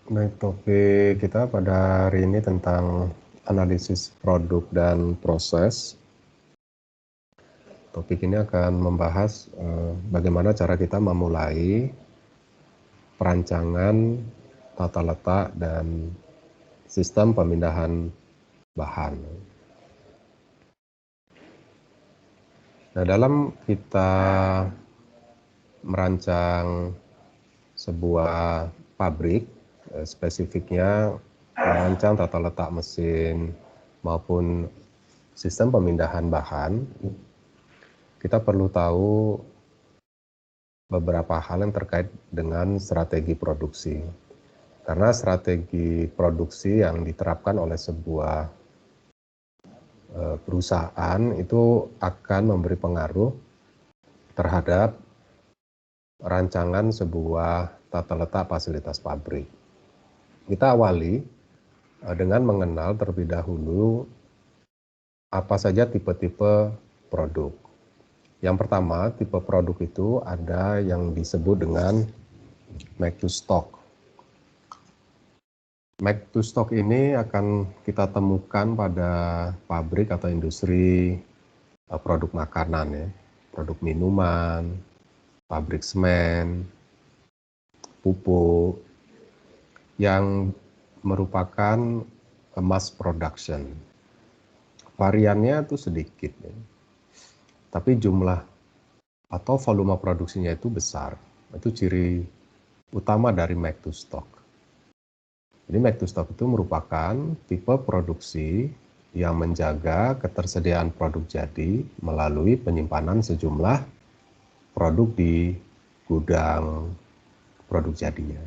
Baik, topik kita pada hari ini tentang analisis produk dan proses. Topik ini akan membahas bagaimana cara kita memulai perancangan tata letak dan sistem pemindahan bahan. Nah, dalam kita merancang sebuah pabrik, spesifiknya merancang tata letak mesin maupun sistem pemindahan bahan, kita perlu tahu beberapa hal yang terkait dengan strategi produksi. Karena strategi produksi yang diterapkan oleh sebuah perusahaan itu akan memberi pengaruh terhadap rancangan sebuah tata letak fasilitas pabrik. Kita awali dengan mengenal terlebih dahulu apa saja tipe-tipe produk. Yang pertama, tipe produk itu ada yang disebut dengan make to stock. Make to stock ini akan kita temukan pada pabrik atau industri produk makanan, ya, produk minuman, pabrik semen, pupuk, yang merupakan mass production. Variannya itu sedikit, ya, tapi jumlah atau volume produksinya itu besar. Itu ciri utama dari make to stock. Jadi make to stock itu merupakan tipe produksi yang menjaga ketersediaan produk jadi melalui penyimpanan sejumlah produk di gudang produk jadinya.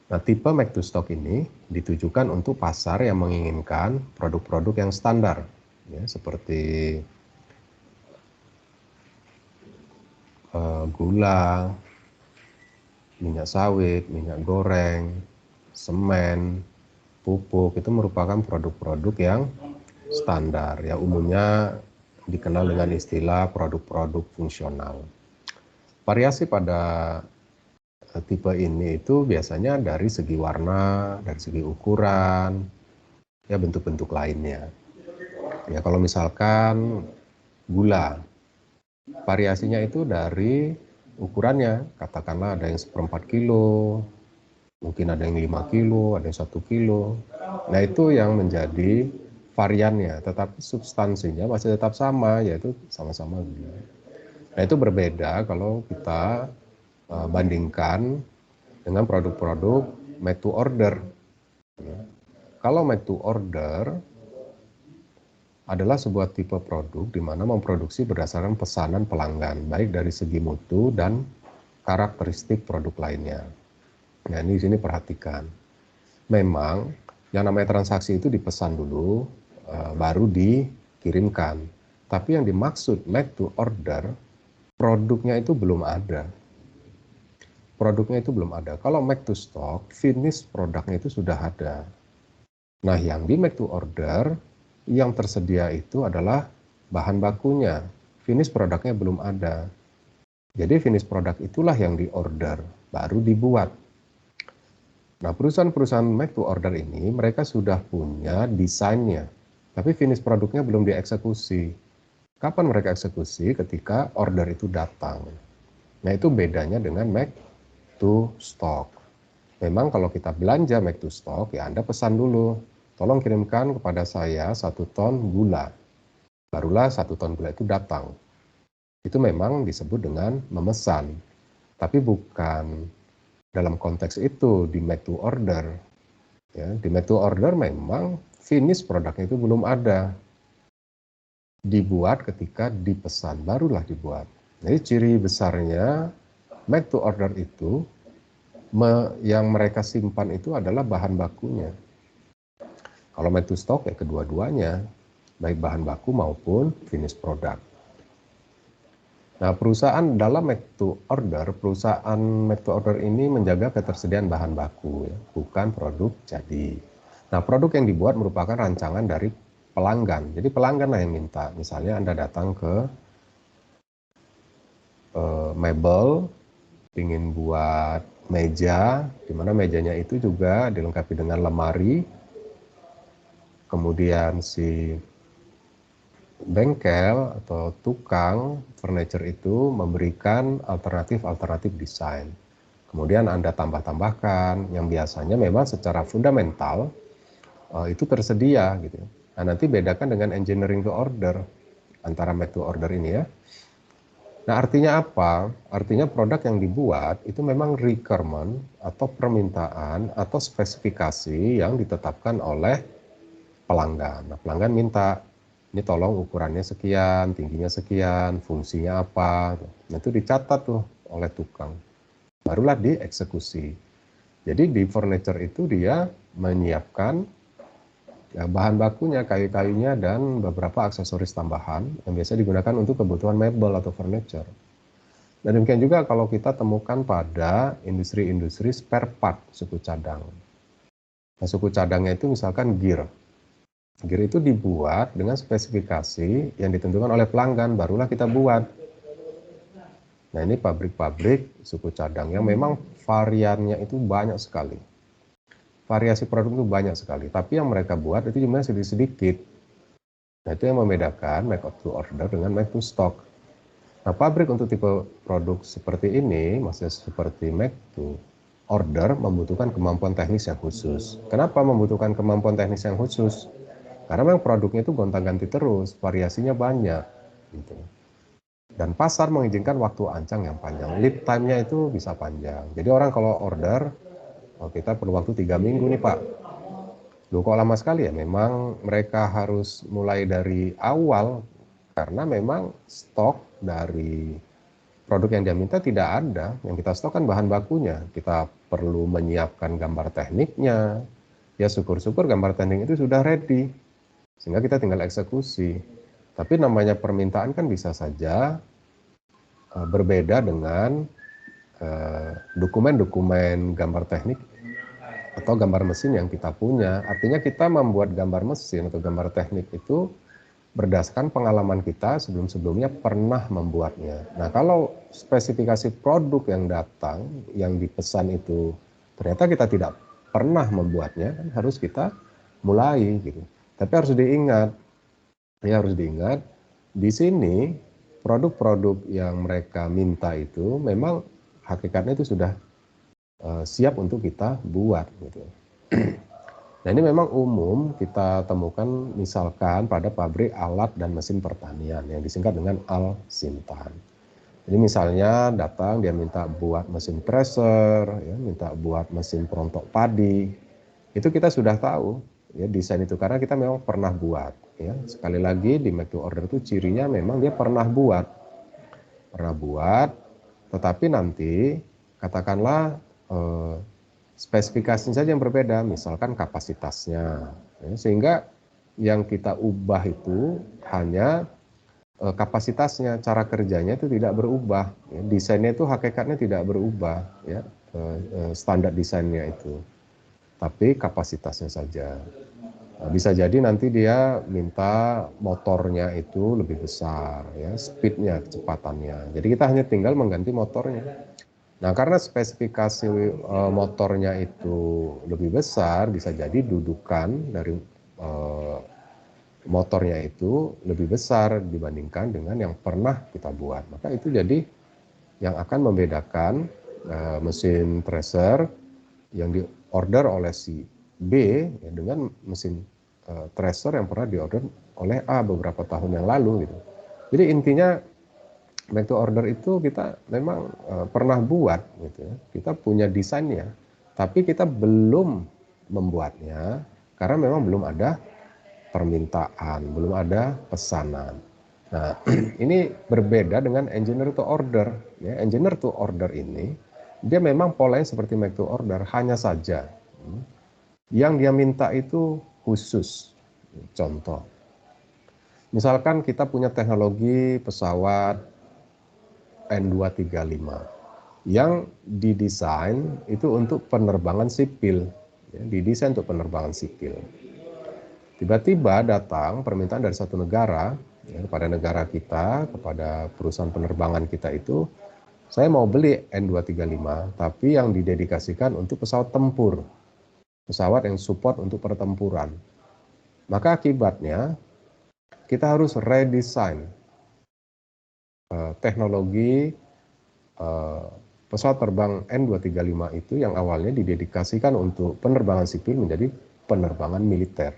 Nah, tipe make to stock ini ditujukan untuk pasar yang menginginkan produk-produk yang standar, ya, seperti gula, minyak sawit, minyak goreng, semen, pupuk. Itu merupakan produk-produk yang standar, ya, umumnya dikenal dengan istilah produk-produk fungsional. Variasi pada tipe ini itu biasanya dari segi warna, dari segi ukuran, ya, bentuk-bentuk lainnya. Ya, kalau misalkan gula, variasinya itu dari ukurannya, katakanlah ada yang 1/4 kilo, mungkin ada yang 5 kilo, ada yang 1 kilo. Nah, itu yang menjadi variannya, tetapi substansinya masih tetap sama, yaitu sama-sama gula. Nah, itu berbeda kalau kita bandingkan dengan produk-produk make to order. Kalau make to order adalah sebuah tipe produk di mana memproduksi berdasarkan pesanan pelanggan, baik dari segi mutu dan karakteristik produk lainnya. Nah, ini di sini perhatikan. Memang yang namanya transaksi itu dipesan dulu, baru dikirimkan. Tapi yang dimaksud make to order, produknya itu belum ada. Produknya itu belum ada. Kalau make to stock, finish produknya itu sudah ada. Nah, yang di make to order, yang tersedia itu adalah bahan bakunya. Finish produknya belum ada. Jadi finish produk itulah yang di order, baru dibuat. Nah, perusahaan-perusahaan make to order ini, mereka sudah punya desainnya, tapi finish produknya belum dieksekusi. Kapan mereka eksekusi? Ketika order itu datang. Nah, itu bedanya dengan make to stock. Memang kalau kita belanja make to stock, ya Anda pesan dulu, tolong kirimkan kepada saya 1 ton gula. Barulah 1 ton gula itu datang. Itu memang disebut dengan memesan, tapi bukan dalam konteks itu di make to order. Ya, di make to order memang finish produknya itu belum ada. Dibuat ketika dipesan, barulah dibuat. Jadi ciri besarnya make to order itu yang mereka simpan itu adalah bahan bakunya. Kalau make to stock, ya kedua-duanya, baik bahan baku maupun finish product. Nah, perusahaan dalam make to order ini menjaga ketersediaan bahan baku, ya, bukan produk jadi. Nah, produk yang dibuat merupakan rancangan dari pelanggan. Jadi pelanggan lah yang minta. Misalnya Anda datang ke mebel, ingin buat meja, di mana mejanya itu juga dilengkapi dengan lemari. Kemudian si bengkel atau tukang furniture itu memberikan alternatif-alternatif desain. Kemudian Anda tambah-tambahkan yang biasanya memang secara fundamental itu tersedia gitu. Nah, nanti bedakan dengan engineering to order antara make to order ini ya. Nah, artinya apa? Artinya produk yang dibuat itu memang requirement atau permintaan atau spesifikasi yang ditetapkan oleh pelanggan. Nah, pelanggan minta, ini tolong ukurannya sekian, tingginya sekian, fungsinya apa. Nah, itu dicatat tuh oleh tukang. Barulah dieksekusi. Jadi di furniture itu dia menyiapkan ya, bahan bakunya, kayu-kayunya, dan beberapa aksesoris tambahan yang biasa digunakan untuk kebutuhan mebel atau furniture. Dan demikian juga kalau kita temukan pada industri-industri spare part suku cadang. Nah, suku cadangnya itu misalkan gear. Gear itu dibuat dengan spesifikasi yang ditentukan oleh pelanggan, barulah kita buat. Nah, ini pabrik-pabrik suku cadang yang memang variannya itu banyak sekali. Variasi produk itu banyak sekali, tapi yang mereka buat itu jumlahnya sedikit-sedikit. Nah, itu yang membedakan make to order dengan make to stock. Nah, pabrik untuk tipe produk seperti ini, maksudnya seperti make to order, membutuhkan kemampuan teknis yang khusus. Kenapa membutuhkan kemampuan teknis yang khusus? Karena memang produknya itu gonta-ganti terus, variasinya banyak. Gitu. Dan pasar mengizinkan waktu ancang yang panjang. Lead time-nya itu bisa panjang. Jadi orang kalau order, oh kita perlu waktu 3 minggu nih Pak. Loh kok lama sekali ya? Memang mereka harus mulai dari awal, karena memang stok dari produk yang dia minta tidak ada. Yang kita stok kan bahan bakunya. Kita perlu menyiapkan gambar tekniknya. Ya syukur-syukur gambar teknik itu sudah ready. Sehingga kita tinggal eksekusi. Tapi namanya permintaan kan bisa saja berbeda dengan dokumen-dokumen gambar teknik atau gambar mesin yang kita punya. Artinya kita membuat gambar mesin atau gambar teknik itu berdasarkan pengalaman kita sebelum-sebelumnya pernah membuatnya. Nah, kalau spesifikasi produk yang datang, yang dipesan itu ternyata kita tidak pernah membuatnya, kan harus kita mulai gitu. Tapi harus diingat, di sini produk-produk yang mereka minta itu memang hakikatnya itu sudah siap untuk kita buat gitu. Nah, ini memang umum kita temukan misalkan pada pabrik alat dan mesin pertanian yang disingkat dengan Al-Sintan. Jadi misalnya datang dia minta buat mesin thresher, ya, minta buat mesin perontok padi. Itu kita sudah tahu ya desain itu karena kita memang pernah buat ya. Sekali lagi di make to order itu cirinya memang dia pernah buat. Tetapi nanti katakanlah spesifikasinya saja yang berbeda, misalkan kapasitasnya, ya, sehingga yang kita ubah itu hanya kapasitasnya, cara kerjanya itu tidak berubah, ya, desainnya itu hakikatnya tidak berubah, ya, standar desainnya itu, tapi kapasitasnya saja. Nah, bisa jadi nanti dia minta motornya itu lebih besar, ya, speednya, kecepatannya. Jadi kita hanya tinggal mengganti motornya. Nah, karena spesifikasi motornya itu lebih besar, bisa jadi dudukan dari motornya itu lebih besar dibandingkan dengan yang pernah kita buat. Maka itu jadi yang akan membedakan mesin thresher yang diorder oleh si B ya, dengan mesin thresher yang pernah diorder oleh A beberapa tahun yang lalu gitu. Jadi intinya make to order itu kita memang pernah buat gitu ya. Kita punya desainnya, tapi kita belum membuatnya karena memang belum ada permintaan, belum ada pesanan. Nah, ini berbeda dengan engineer to order ya. Engineer to order ini dia memang polanya seperti make to order, hanya saja yang dia minta itu khusus. Contoh, misalkan kita punya teknologi pesawat N235 yang didesain itu untuk penerbangan sipil, ya, didesain untuk penerbangan sipil. Tiba-tiba datang permintaan dari satu negara ya, kepada negara kita, kepada perusahaan penerbangan kita itu, Saya mau beli N235, tapi yang didedikasikan untuk pesawat tempur, pesawat yang support untuk pertempuran. Maka akibatnya kita harus redesign teknologi pesawat terbang N235 itu yang awalnya didedikasikan untuk penerbangan sipil menjadi penerbangan militer.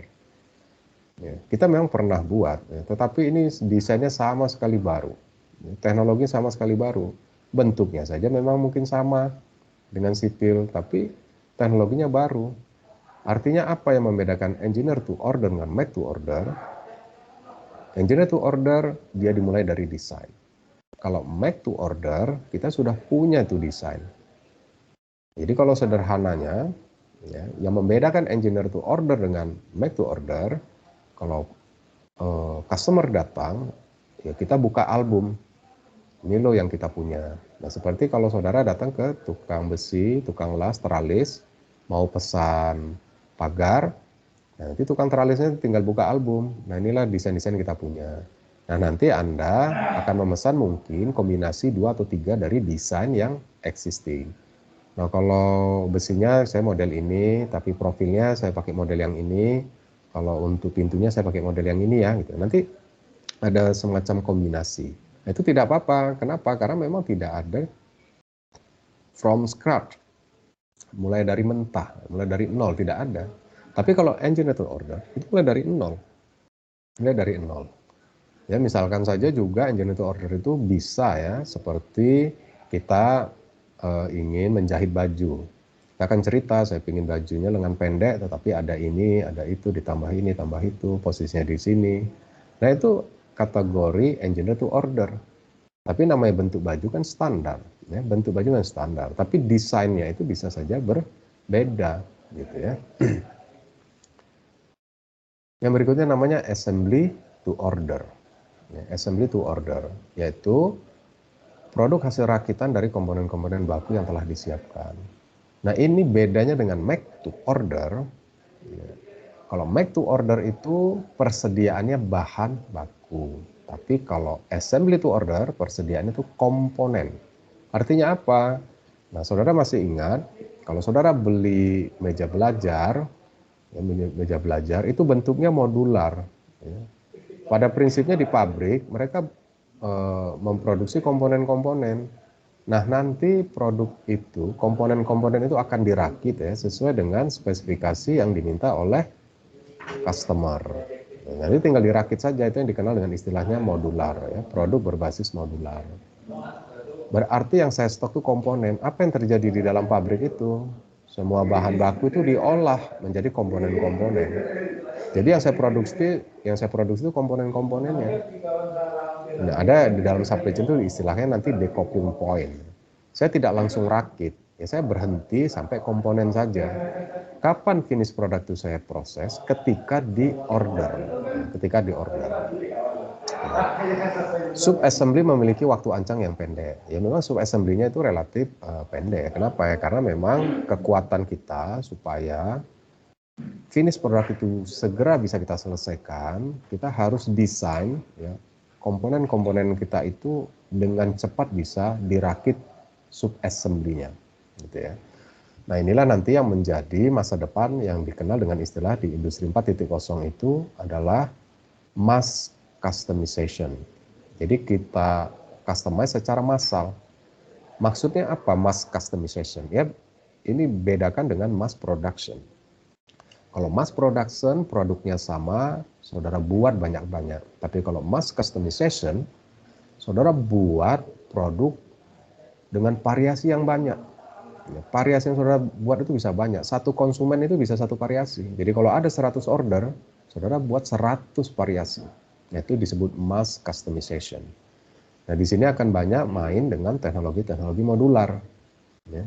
Ya, kita memang pernah buat, ya, tetapi ini desainnya sama sekali baru. Ya, teknologi sama sekali baru. Bentuknya saja memang mungkin sama dengan sipil, tapi teknologinya baru. Artinya apa yang membedakan engineer to order dengan make to order? Engineer to order, dia dimulai dari desain. Kalau make to order, kita sudah punya itu desain. Jadi kalau sederhananya, ya, yang membedakan engineer to order dengan make to order, kalau customer datang, ya kita buka album. Ini loh yang kita punya. Nah, seperti kalau saudara datang ke tukang besi, tukang las, teralis, mau pesan pagar, nah, nanti tukang teralisnya tinggal buka album. Nah, inilah desain-desain kita punya. Nah, nanti Anda akan memesan mungkin kombinasi 2 atau 3 dari desain yang existing. Nah, kalau besinya saya model ini, tapi profilnya saya pakai model yang ini. Kalau untuk pintunya saya pakai model yang ini ya, gitu. Nanti ada semacam kombinasi. Nah, itu tidak apa-apa. Kenapa? Karena memang tidak ada from scratch, mulai dari mentah, mulai dari nol, tidak ada. Tapi kalau engineer to order, itu mulai dari nol. Mulai dari nol. Ya, misalkan saja juga engineer to order itu bisa ya, seperti kita ingin menjahit baju. Kita akan cerita, saya ingin bajunya lengan pendek, tetapi ada ini, ada itu, ditambah ini, tambah itu, posisinya di sini. Nah, itu kategori engineer to order. Tapi namanya bentuk baju kan standar, ya, bentuk baju kan standar. Tapi desainnya itu bisa saja berbeda, gitu ya. Yang berikutnya namanya assembly to order. Ya, assembly to order, yaitu produk hasil rakitan dari komponen-komponen baku yang telah disiapkan. Nah, ini bedanya dengan make to order. Ya. Kalau make to order itu persediaannya bahan baku. Tapi kalau assembly to order, persediaannya itu komponen. Artinya apa? Nah, saudara masih ingat, kalau saudara beli meja belajar, ya, meja belajar itu bentuknya modular. Ya. Pada prinsipnya di pabrik, mereka memproduksi komponen-komponen. Nah, nanti produk itu, komponen-komponen itu akan dirakit ya, sesuai dengan spesifikasi yang diminta oleh customer. Nah, nanti tinggal dirakit saja, itu yang dikenal dengan istilahnya modular, ya, produk berbasis modular. Berarti yang saya stok itu komponen. Apa yang terjadi di dalam pabrik itu? Semua bahan baku itu diolah menjadi komponen-komponen. Jadi yang saya produksi itu komponen-komponennya. Nah, ada di dalam supply chain itu istilahnya nanti decoupling point. Saya tidak langsung rakit, ya saya berhenti sampai komponen saja. Kapan finish produk itu saya proses? Ketika di order. Ketika di order. Sub assembly memiliki waktu ancang yang pendek. Ya memang sub assembly-nya itu relatif pendek. Kenapa ya? Karena memang kekuatan kita supaya finish produk itu segera bisa kita selesaikan, kita harus desain ya, komponen-komponen kita itu dengan cepat bisa dirakit sub assembly-nya, gitu ya. Nah, inilah nanti yang menjadi masa depan yang dikenal dengan istilah di industri 4.0 itu adalah mass customization. Jadi kita customize secara massal. Maksudnya apa mass customization? Ya, ini bedakan dengan mass production. Kalau mass production, produknya sama, saudara buat banyak-banyak. Tapi kalau mass customization, saudara buat produk dengan variasi yang banyak. Ya, variasi yang saudara buat itu bisa banyak. Satu konsumen itu bisa satu variasi. Jadi kalau ada 100 order, saudara buat 100 variasi. Itu disebut mass customization. Nah, di sini akan banyak main dengan teknologi-teknologi modular. Ya.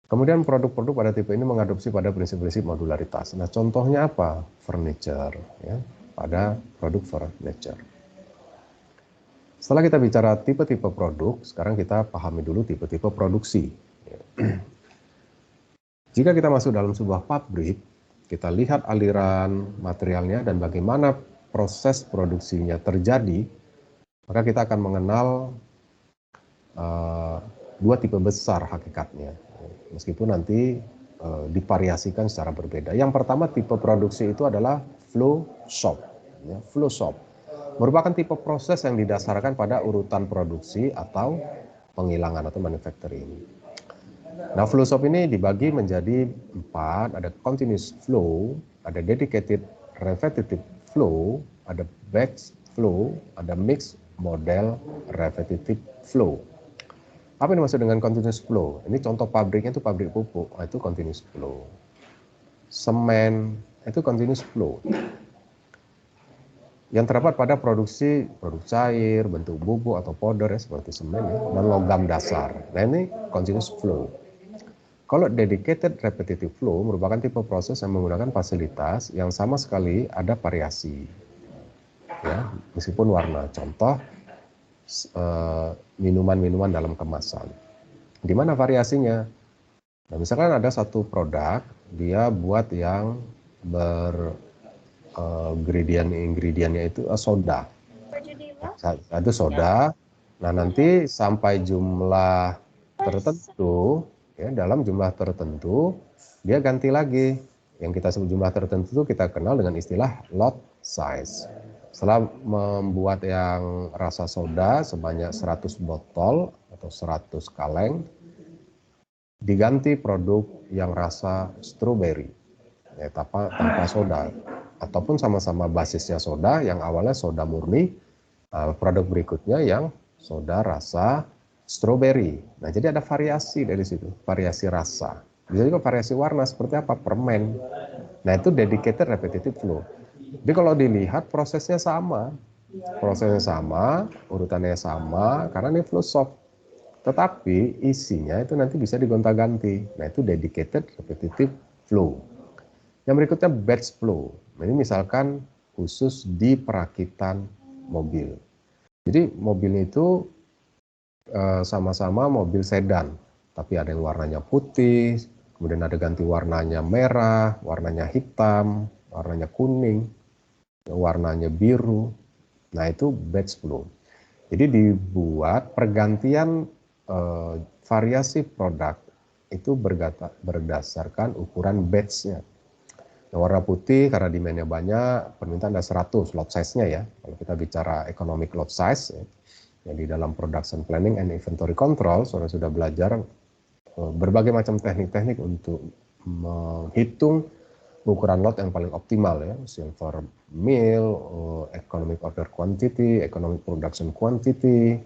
Kemudian produk-produk pada tipe ini mengadopsi pada prinsip-prinsip modularitas. Nah, contohnya apa? Furniture, ya, pada produk furniture. Setelah kita bicara tipe-tipe produk, sekarang kita pahami dulu tipe-tipe produksi. Jika kita masuk dalam sebuah pabrik, kita lihat aliran materialnya dan bagaimana proses produksinya terjadi, maka kita akan mengenal dua tipe besar hakikatnya, meskipun nanti divariasikan secara berbeda. Yang pertama tipe produksi itu adalah flow shop. Ya, flow shop merupakan tipe proses yang didasarkan pada urutan produksi atau penghilangan atau manufacturing. Nah, flow shop ini dibagi menjadi 4, ada continuous flow, ada dedicated repetitive flow, ada batch flow, ada mixed model repetitive flow. Apa yang dimaksud dengan continuous flow? Ini contoh pabriknya itu pabrik pupuk, itu continuous flow. Semen itu continuous flow. Yang terdapat pada produk cair, bentuk bubuk atau powder ya, seperti semen ya, dan logam dasar. Nah ini continuous flow. Kalau dedicated repetitive flow merupakan tipe proses yang menggunakan fasilitas yang sama sekali ada variasi, ya, meskipun warna. Contoh minuman-minuman dalam kemasan. Di mana variasinya? Nah, misalkan ada satu produk, dia buat yang ingredientnya itu soda. Itu soda. Nah, nanti sampai jumlah tertentu, ya, dalam jumlah tertentu, dia ganti lagi. Yang kita sebut jumlah tertentu kita kenal dengan istilah lot size. Setelah membuat yang rasa soda sebanyak 100 botol atau 100 kaleng, diganti produk yang rasa strawberry, ya, tanpa soda, ataupun sama-sama basisnya soda, yang awalnya soda murni, produk berikutnya yang soda rasa strawberry. Nah, jadi ada variasi dari situ, variasi rasa. Bisa juga variasi warna, seperti apa? Permen. Nah, itu dedicated repetitive flow. Jadi kalau dilihat prosesnya sama, urutannya sama, karena ini flow shop. Tetapi isinya itu nanti bisa digonta-ganti. Nah, itu dedicated repetitive flow. Yang berikutnya batch flow. Ini misalkan khusus di perakitan mobil. Jadi mobilnya itu sama-sama mobil sedan, tapi ada yang warnanya putih, kemudian ada ganti warnanya merah, warnanya hitam, warnanya kuning, warnanya biru. Nah, itu batch flow. Jadi dibuat pergantian variasi produk itu berdasarkan ukuran batch-nya. Yang warna putih karena demand-nya banyak, permintaan ada 100 lot size-nya ya. Kalau kita bicara economic lot size, ya, yang di dalam production planning and inventory control, saudara sudah belajar berbagai macam teknik-teknik untuk menghitung ukuran lot yang paling optimal ya, silver meal, economic order quantity, economic production quantity,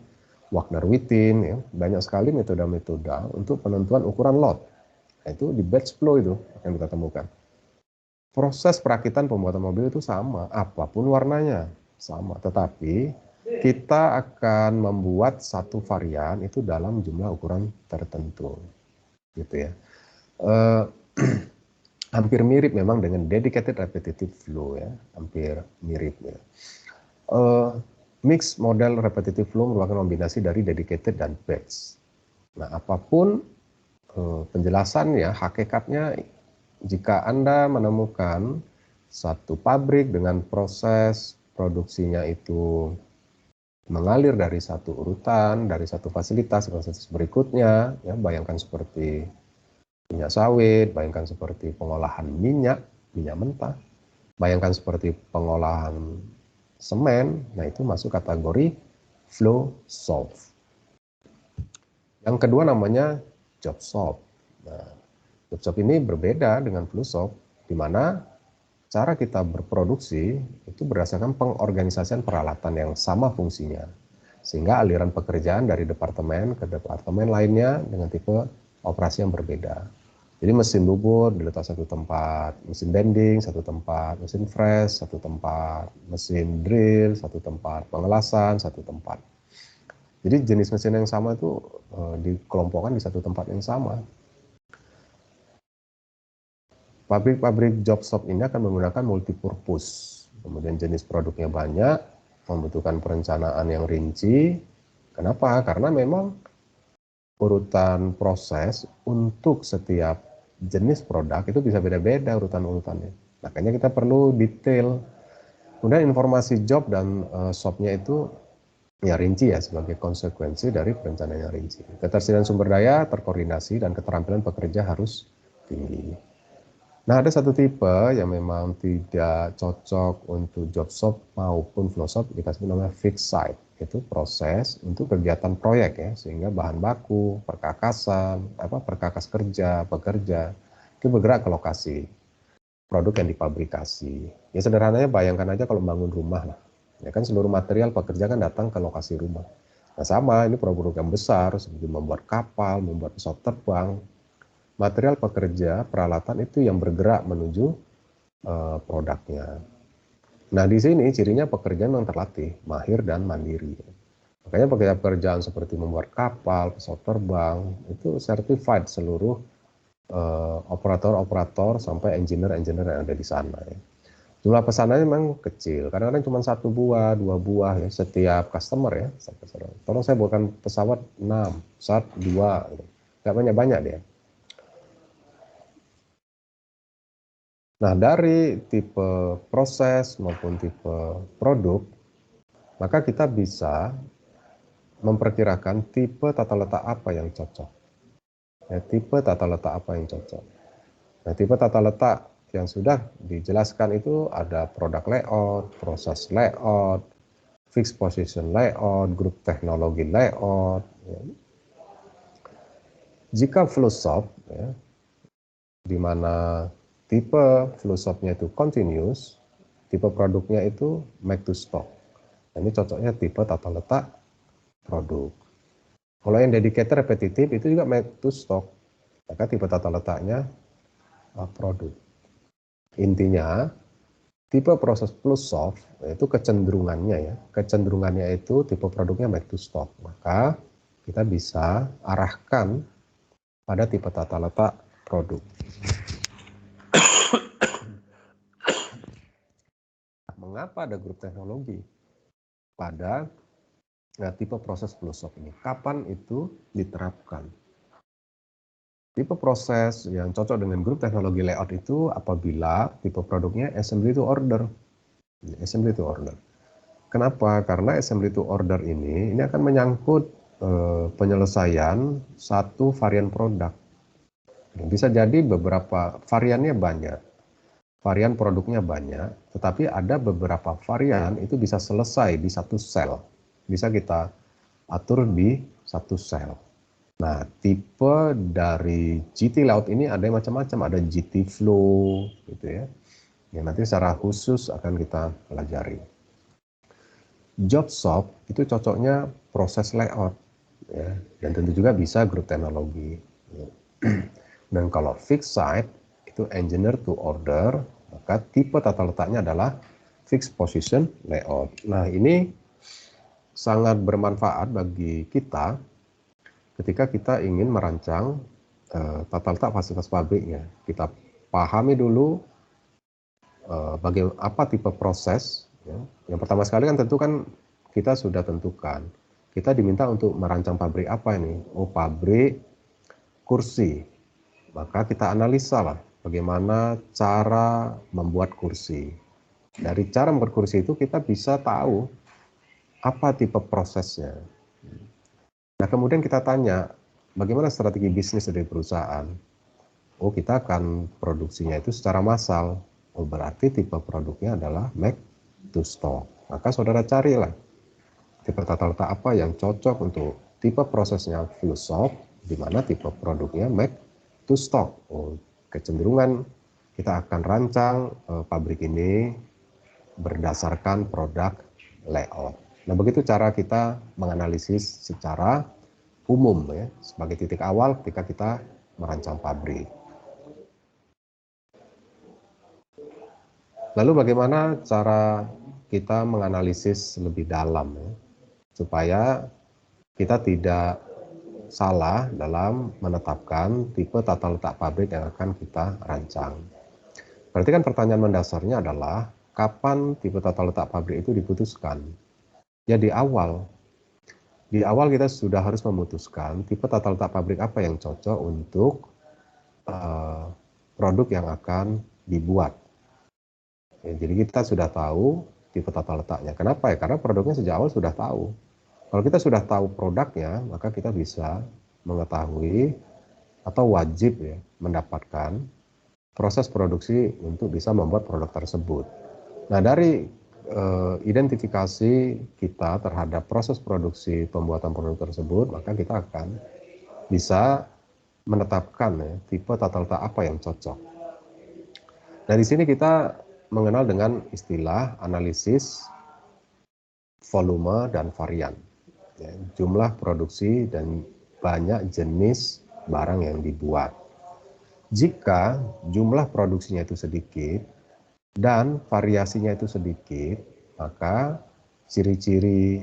Wagner-Wittin, ya, banyak sekali metode-metode untuk penentuan ukuran lot. Nah, itu di batch flow itu yang kita temukan. Proses perakitan pembuatan mobil itu sama, apapun warnanya sama, tetapi kita akan membuat satu varian itu dalam jumlah ukuran tertentu, gitu ya. Hampir mirip memang dengan dedicated repetitive flow ya, hampir mirip ya. Mixed model repetitive flow merupakan kombinasi dari dedicated dan batch. Nah, apapun penjelasannya, hakikatnya, jika Anda menemukan satu pabrik dengan proses produksinya itu mengalir dari satu urutan, dari satu fasilitas ke fasilitas berikutnya, ya, bayangkan seperti minyak sawit, bayangkan seperti pengolahan minyak mentah, bayangkan seperti pengolahan semen, nah itu masuk kategori flow shop. Yang kedua namanya job shop. Nah, job shop ini berbeda dengan flow shop, di mana cara kita berproduksi itu berdasarkan pengorganisasian peralatan yang sama fungsinya, sehingga aliran pekerjaan dari departemen ke departemen lainnya dengan tipe operasi yang berbeda. Jadi mesin bubur diletak satu tempat, mesin bending satu tempat, mesin fresh satu tempat, mesin drill satu tempat, pengelasan satu tempat. Jadi jenis mesin yang sama itu dikelompokkan di satu tempat yang sama. Pabrik-pabrik job shop ini akan menggunakan multipurpose, kemudian jenis produknya banyak, membutuhkan perencanaan yang rinci. Kenapa? Karena memang urutan proses untuk setiap jenis produk itu bisa beda-beda urutan-urutannya. Makanya kita perlu detail. Kemudian informasi job dan shopnya itu ya rinci ya sebagai konsekuensi dari perencanaan yang rinci. Ketersediaan sumber daya terkoordinasi dan keterampilan pekerja harus tinggi. Nah, ada satu tipe yang memang tidak cocok untuk job shop maupun flow shop, kita sebut namanya fixed site. Itu proses untuk kegiatan proyek ya, sehingga bahan baku, perkakasan, perkakas kerja, pekerja itu bergerak ke lokasi produk yang dipabrikasi. Ya sederhananya bayangkan aja kalau bangun rumah lah. Ya kan seluruh material pekerja kan datang ke lokasi rumah. Nah sama, ini produk yang besar seperti membuat kapal, membuat pesawat terbang. Material pekerja, peralatan itu yang bergerak menuju produknya. Nah di sini cirinya pekerja memang terlatih, mahir dan mandiri. Makanya pekerjaan seperti membuat kapal, pesawat terbang, itu certified seluruh operator-operator sampai engineer-engineer yang ada di sana. Ya. Jumlah pesanannya memang kecil, kadang-kadang cuma 1 buah, 2 buah ya setiap customer ya. Tolong saya buatkan pesawat 6, pesawat 2, gitu. Nggak banyak-banyak dia. Nah dari tipe proses maupun tipe produk, maka kita bisa memperkirakan tipe tata letak apa yang cocok. Ya, tipe tata letak apa yang cocok. Nah, tipe tata letak yang sudah dijelaskan itu ada product layout, proses layout, fixed position layout, grup teknologi layout. Ya. Jika flow shop, ya, di mana tipe flow shopnya itu continuous, tipe produknya itu make to stock. Nah, ini cocoknya tipe tata letak produk. Kalau yang dedicated repetitif itu juga make to stock, maka tipe tata letaknya produk. Intinya tipe proses plus soft itu kecenderungannya ya, kecenderungannya itu tipe produknya make to stock. Maka kita bisa arahkan pada tipe tata letak produk. Mengapa ada grup teknologi pada tipe proses plus soft ini? Kapan itu diterapkan? Tipe proses yang cocok dengan grup teknologi layout itu apabila tipe produknya assembly to order. Assembly to order. Kenapa? Karena assembly to order ini akan menyangkut penyelesaian satu varian produk. Bisa jadi beberapa variannya banyak, varian produknya banyak, tetapi ada beberapa varian itu bisa selesai di satu sel. Bisa kita atur di satu sel. Nah, tipe dari GT Layout ini ada yang macam-macam, ada GT Flow, gitu ya. Yang nanti secara khusus akan kita pelajari. Job shop itu cocoknya proses layout, ya, dan tentu juga bisa grup teknologi. Ya. Dan kalau fixed site itu engineer to order, maka tipe tata letaknya adalah fixed position layout. Nah ini sangat bermanfaat bagi kita ketika kita ingin merancang tata letak fasilitas pabriknya. Kita pahami dulu bagaimana apa tipe proses. Ya. Yang pertama sekali kan tentu kan kita sudah tentukan. Kita diminta untuk merancang pabrik apa ini? Oh pabrik kursi. Maka kita analisa lah bagaimana cara membuat kursi. Dari cara membuat kursi itu kita bisa tahu apa tipe prosesnya. Nah kemudian kita tanya bagaimana strategi bisnis dari perusahaan. Oh kita akan produksinya itu secara massal. Oh berarti tipe produknya adalah make to stock. Maka saudara carilah tipe tata letak apa yang cocok untuk tipe prosesnya full shop, di mana tipe produknya make to stock. Oh, kecenderungan kita akan rancang pabrik ini berdasarkan produk layout. Nah, begitu cara kita menganalisis secara umum ya, sebagai titik awal ketika kita merancang pabrik. Lalu bagaimana cara kita menganalisis lebih dalam ya, supaya kita tidak salah dalam menetapkan tipe tata letak pabrik yang akan kita rancang. Berarti kan pertanyaan mendasarnya adalah kapan tipe tata letak pabrik itu diputuskan? Ya di awal. Di awal kita sudah harus memutuskan tipe tata letak pabrik apa yang cocok untuk produk yang akan dibuat. Ya, jadi kita sudah tahu tipe tata letaknya. Kenapa ya? Karena produknya sejak awal sudah tahu. Kalau kita sudah tahu produknya, maka kita bisa mengetahui atau wajib ya mendapatkan proses produksi untuk bisa membuat produk tersebut. Nah, dari identifikasi kita terhadap proses produksi pembuatan produk tersebut, maka kita akan bisa menetapkan ya, tipe tata letak apa yang cocok. Nah, di sini kita mengenal dengan istilah analisis volume dan varian. Ya, jumlah produksi dan banyak jenis barang yang dibuat. Jika jumlah produksinya itu sedikit dan variasinya itu sedikit, maka ciri-ciri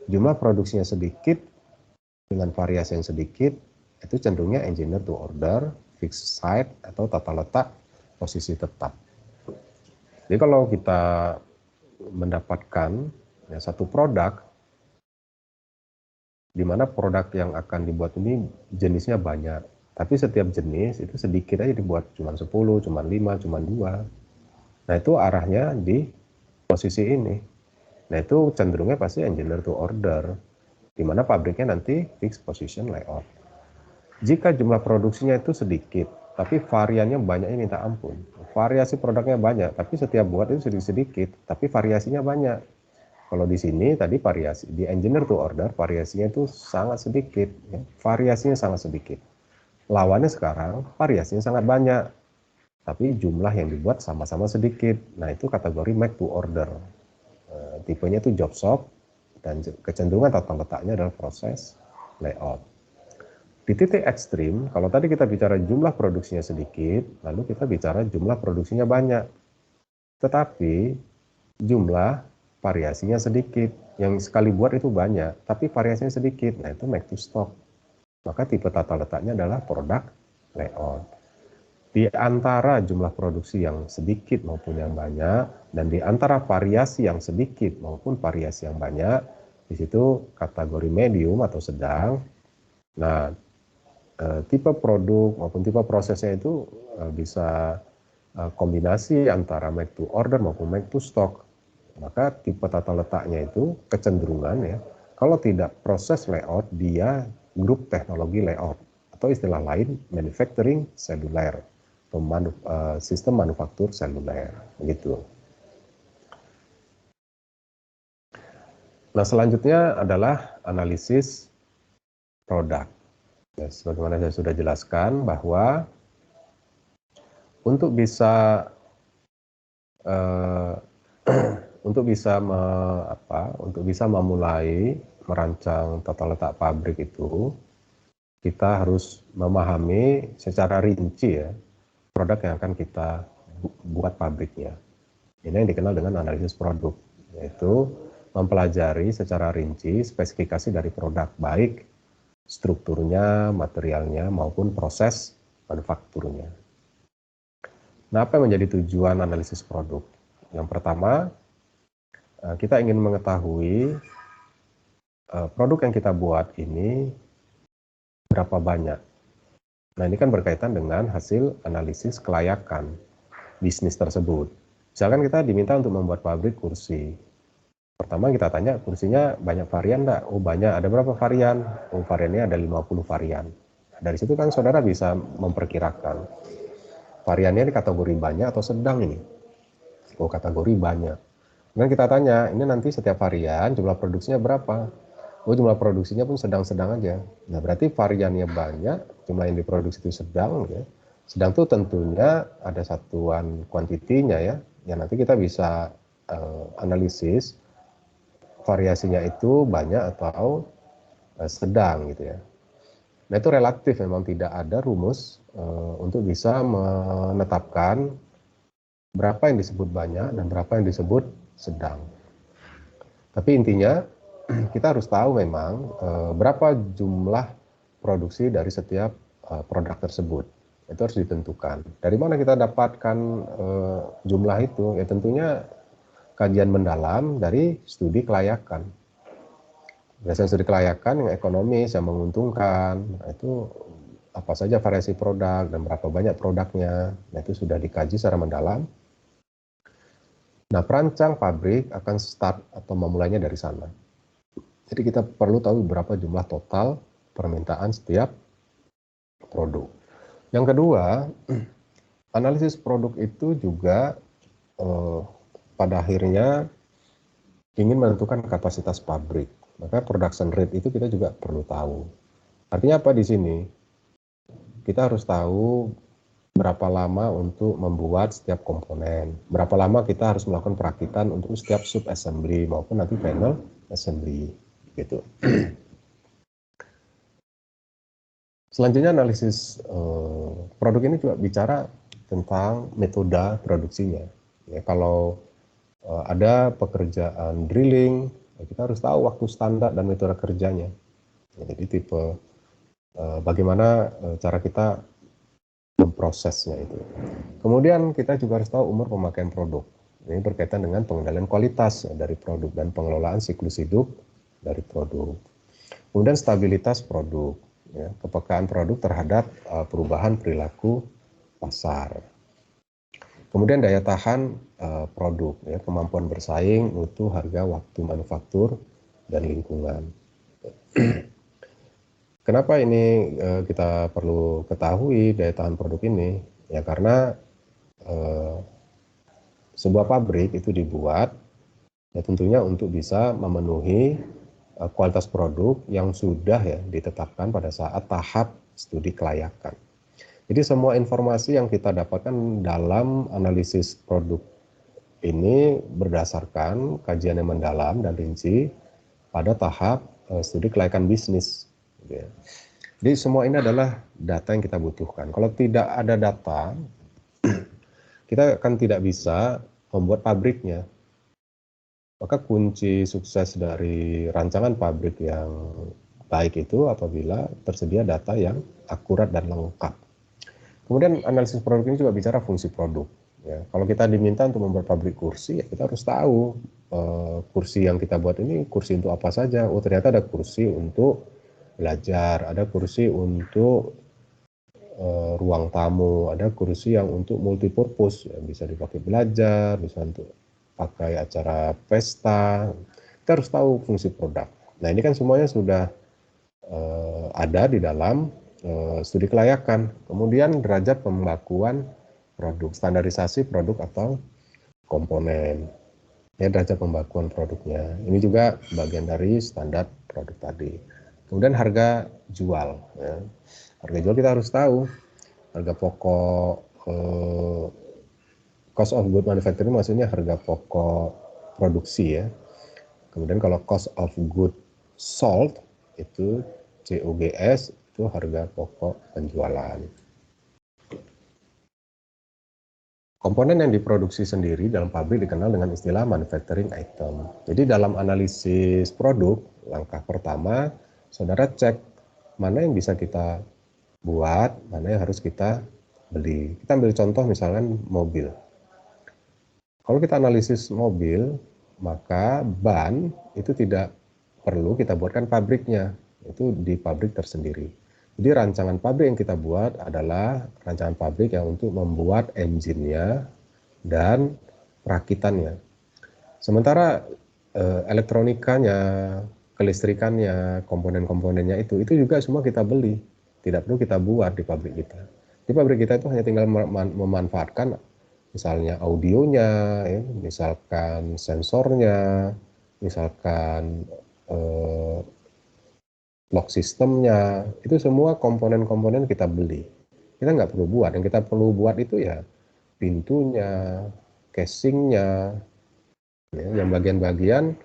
jumlah produksinya sedikit dengan variasi yang sedikit itu cenderungnya engineer to order, fixed site, atau tata letak posisi tetap. Jadi kalau kita mendapatkan ya, satu produk di mana produk yang akan dibuat ini jenisnya banyak, tapi setiap jenis itu sedikit aja dibuat, cuma 10, cuma 5, cuma 2. Nah, itu arahnya di posisi ini. Nah, itu cenderungnya pasti engineer to order, di mana pabriknya nanti fixed position layout. Jika jumlah produksinya itu sedikit, tapi variannya banyaknya minta ampun. Variasi produknya banyak, tapi setiap buat itu sedikit-sedikit, tapi variasinya banyak. Kalau di sini tadi variasi, di engineer to order variasinya itu sangat sedikit, ya. Variasinya sangat sedikit. Lawannya sekarang variasinya sangat banyak, tapi jumlah yang dibuat sama-sama sedikit. Nah, itu kategori make to order. Tipenya itu job shop, dan kecenderungan tata letaknya adalah proses layout. Di titik ekstrim, kalau tadi kita bicara jumlah produksinya sedikit, lalu kita bicara jumlah produksinya banyak. Tetapi jumlah variasinya sedikit. Yang sekali buat itu banyak, tapi variasinya sedikit. Nah, itu make to stock. Maka tipe tata letaknya adalah product layout. Di antara jumlah produksi yang sedikit maupun yang banyak, dan di antara variasi yang sedikit maupun variasi yang banyak, di situ kategori medium atau sedang. Nah, tipe produk maupun tipe prosesnya itu bisa kombinasi antara make to order maupun make to stock. Maka tipe tata letaknya itu kecenderungan ya, kalau tidak proses layout, dia grup teknologi layout, atau istilah lain manufacturing seluler, sistem manufaktur seluler, begitu. Nah, selanjutnya adalah analisis produk. Ya, sebagaimana saya sudah jelaskan bahwa untuk bisa untuk bisa memulai merancang tata letak pabrik itu, kita harus memahami secara rinci ya produk yang akan kita buat pabriknya. Ini yang dikenal dengan analisis produk, yaitu mempelajari secara rinci spesifikasi dari produk, baik strukturnya, materialnya, maupun proses manufakturnya. Nah, apa yang menjadi tujuan analisis produk? Yang pertama, kita ingin mengetahui produk yang kita buat ini berapa banyak. Nah, ini kan berkaitan dengan hasil analisis kelayakan bisnis tersebut. Misalkan kita diminta untuk membuat pabrik kursi. Pertama kita tanya, kursinya banyak varian enggak? Oh, banyak. Ada berapa varian? Oh, variannya ada 50 varian. Dari situ kan saudara bisa memperkirakan variannya di kategori banyak atau sedang ini. Oh, kategori banyak. Kemudian kita tanya, ini nanti setiap varian jumlah produksinya berapa? Oh, jumlah produksinya pun sedang-sedang aja. Nah, berarti variannya banyak, jumlah yang diproduksi itu sedang, ya. Sedang itu tentunya ada satuan kuantitinya ya, yang nanti kita bisa analisis variasinya itu banyak atau sedang gitu ya. Nah, itu relatif, memang tidak ada rumus untuk bisa menetapkan berapa yang disebut banyak dan berapa yang disebut sedang. Tapi intinya kita harus tahu memang berapa jumlah produksi dari setiap produk tersebut. Itu harus ditentukan. Dari mana kita dapatkan jumlah itu? Ya tentunya kajian mendalam dari studi kelayakan. Berdasarkan studi kelayakan yang ekonomis, yang menguntungkan, nah itu apa saja variasi produk dan berapa banyak produknya. Nah, itu sudah dikaji secara mendalam. Nah, perancang pabrik akan start atau memulainya dari sana. Jadi kita perlu tahu berapa jumlah total permintaan setiap produk. Yang kedua, analisis produk itu juga pada akhirnya ingin menentukan kapasitas pabrik. Maka production rate itu kita juga perlu tahu. Artinya apa di sini? Kita harus tahu berapa lama untuk membuat setiap komponen, berapa lama kita harus melakukan perakitan untuk setiap sub assembly maupun nanti panel assembly gitu. Selanjutnya analisis produk ini juga bicara tentang metode produksinya. Ya, kalau ada pekerjaan drilling, ya kita harus tahu waktu standar dan metode kerjanya. Ya, jadi tipe bagaimana cara kita memprosesnya itu. Kemudian kita juga harus tahu umur pemakaian produk. Ini berkaitan dengan pengendalian kualitas dari produk dan pengelolaan siklus hidup dari produk. Kemudian stabilitas produk, ya, kepekaan produk terhadap perubahan perilaku pasar. Kemudian daya tahan produk, ya, kemampuan bersaing, mutu, harga, waktu manufaktur, dan lingkungan. Kenapa ini kita perlu ketahui daya tahan produk ini? Ya karena sebuah pabrik itu dibuat ya tentunya untuk bisa memenuhi kualitas produk yang sudah ya ditetapkan pada saat tahap studi kelayakan. Jadi semua informasi yang kita dapatkan dalam analisis produk ini berdasarkan kajian yang mendalam dan rinci pada tahap studi kelayakan bisnis. Gitu ya. Jadi semua ini adalah data yang kita butuhkan. Kalau tidak ada data, kita akan tidak bisa membuat pabriknya. Maka kunci sukses dari rancangan pabrik yang baik itu apabila tersedia data yang akurat dan lengkap. Kemudian analisis produk ini juga bicara fungsi produk. Ya, kalau kita diminta untuk membuat pabrik kursi, ya kita harus tahu kursi yang kita buat ini kursi untuk apa saja. Oh ternyata ada kursi untuk belajar, ada kursi untuk ruang tamu, ada kursi yang untuk multipurpose, ya, bisa dipakai belajar, bisa untuk pakai acara pesta. Kita harus tahu fungsi produk. Nah ini kan semuanya sudah ada di dalam studi kelayakan. Kemudian derajat pembakuan produk, standarisasi produk atau komponen. Ya, derajat pembakuan produknya. Ini juga bagian dari standar produk tadi. Kemudian harga jual. Ya. Harga jual kita harus tahu. Harga pokok, cost of good manufacturing maksudnya harga pokok produksi ya. Kemudian kalau cost of good sold itu COGS itu harga pokok penjualan. Komponen yang diproduksi sendiri dalam pabrik dikenal dengan istilah manufacturing item. Jadi dalam analisis produk, langkah pertama, saudara cek mana yang bisa kita buat, mana yang harus kita beli. Kita ambil contoh misalkan mobil. Kalau kita analisis mobil, maka ban itu tidak perlu kita buatkan pabriknya, itu di pabrik tersendiri. Jadi rancangan pabrik yang kita buat adalah rancangan pabrik yang untuk membuat engine-nya dan perakitannya. Sementara elektronikanya, kelistrikannya, komponen-komponennya itu juga semua kita beli. Tidak perlu kita buat di pabrik kita. Di pabrik kita itu hanya tinggal memanfaatkan misalnya audionya, ya, misalkan sensornya, misalkan lock sistemnya, itu semua komponen-komponen kita beli. Kita nggak perlu buat, yang kita perlu buat itu ya pintunya, casingnya, ya, yang bagian-bagian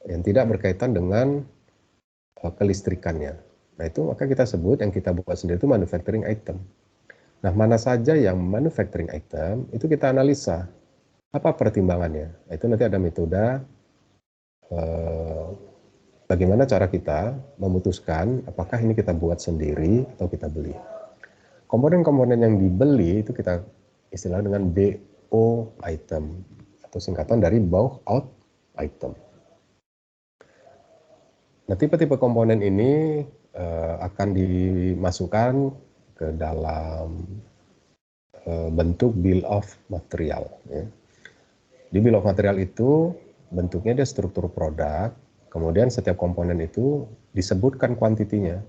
yang tidak berkaitan dengan kelistrikannya. Nah itu maka kita sebut yang kita buat sendiri itu manufacturing item. Nah mana saja yang manufacturing item itu kita analisa. Apa pertimbangannya? Nah, itu nanti ada metode bagaimana cara kita memutuskan apakah ini kita buat sendiri atau kita beli. Komponen-komponen yang dibeli itu kita istilah dengan BO item atau singkatan dari bought out item. Nah, tipe-tipe komponen ini akan dimasukkan ke dalam bentuk bill of material. Ya. Di bill of material itu bentuknya dia struktur produk, Kemudian setiap komponen itu disebutkan kuantitinya.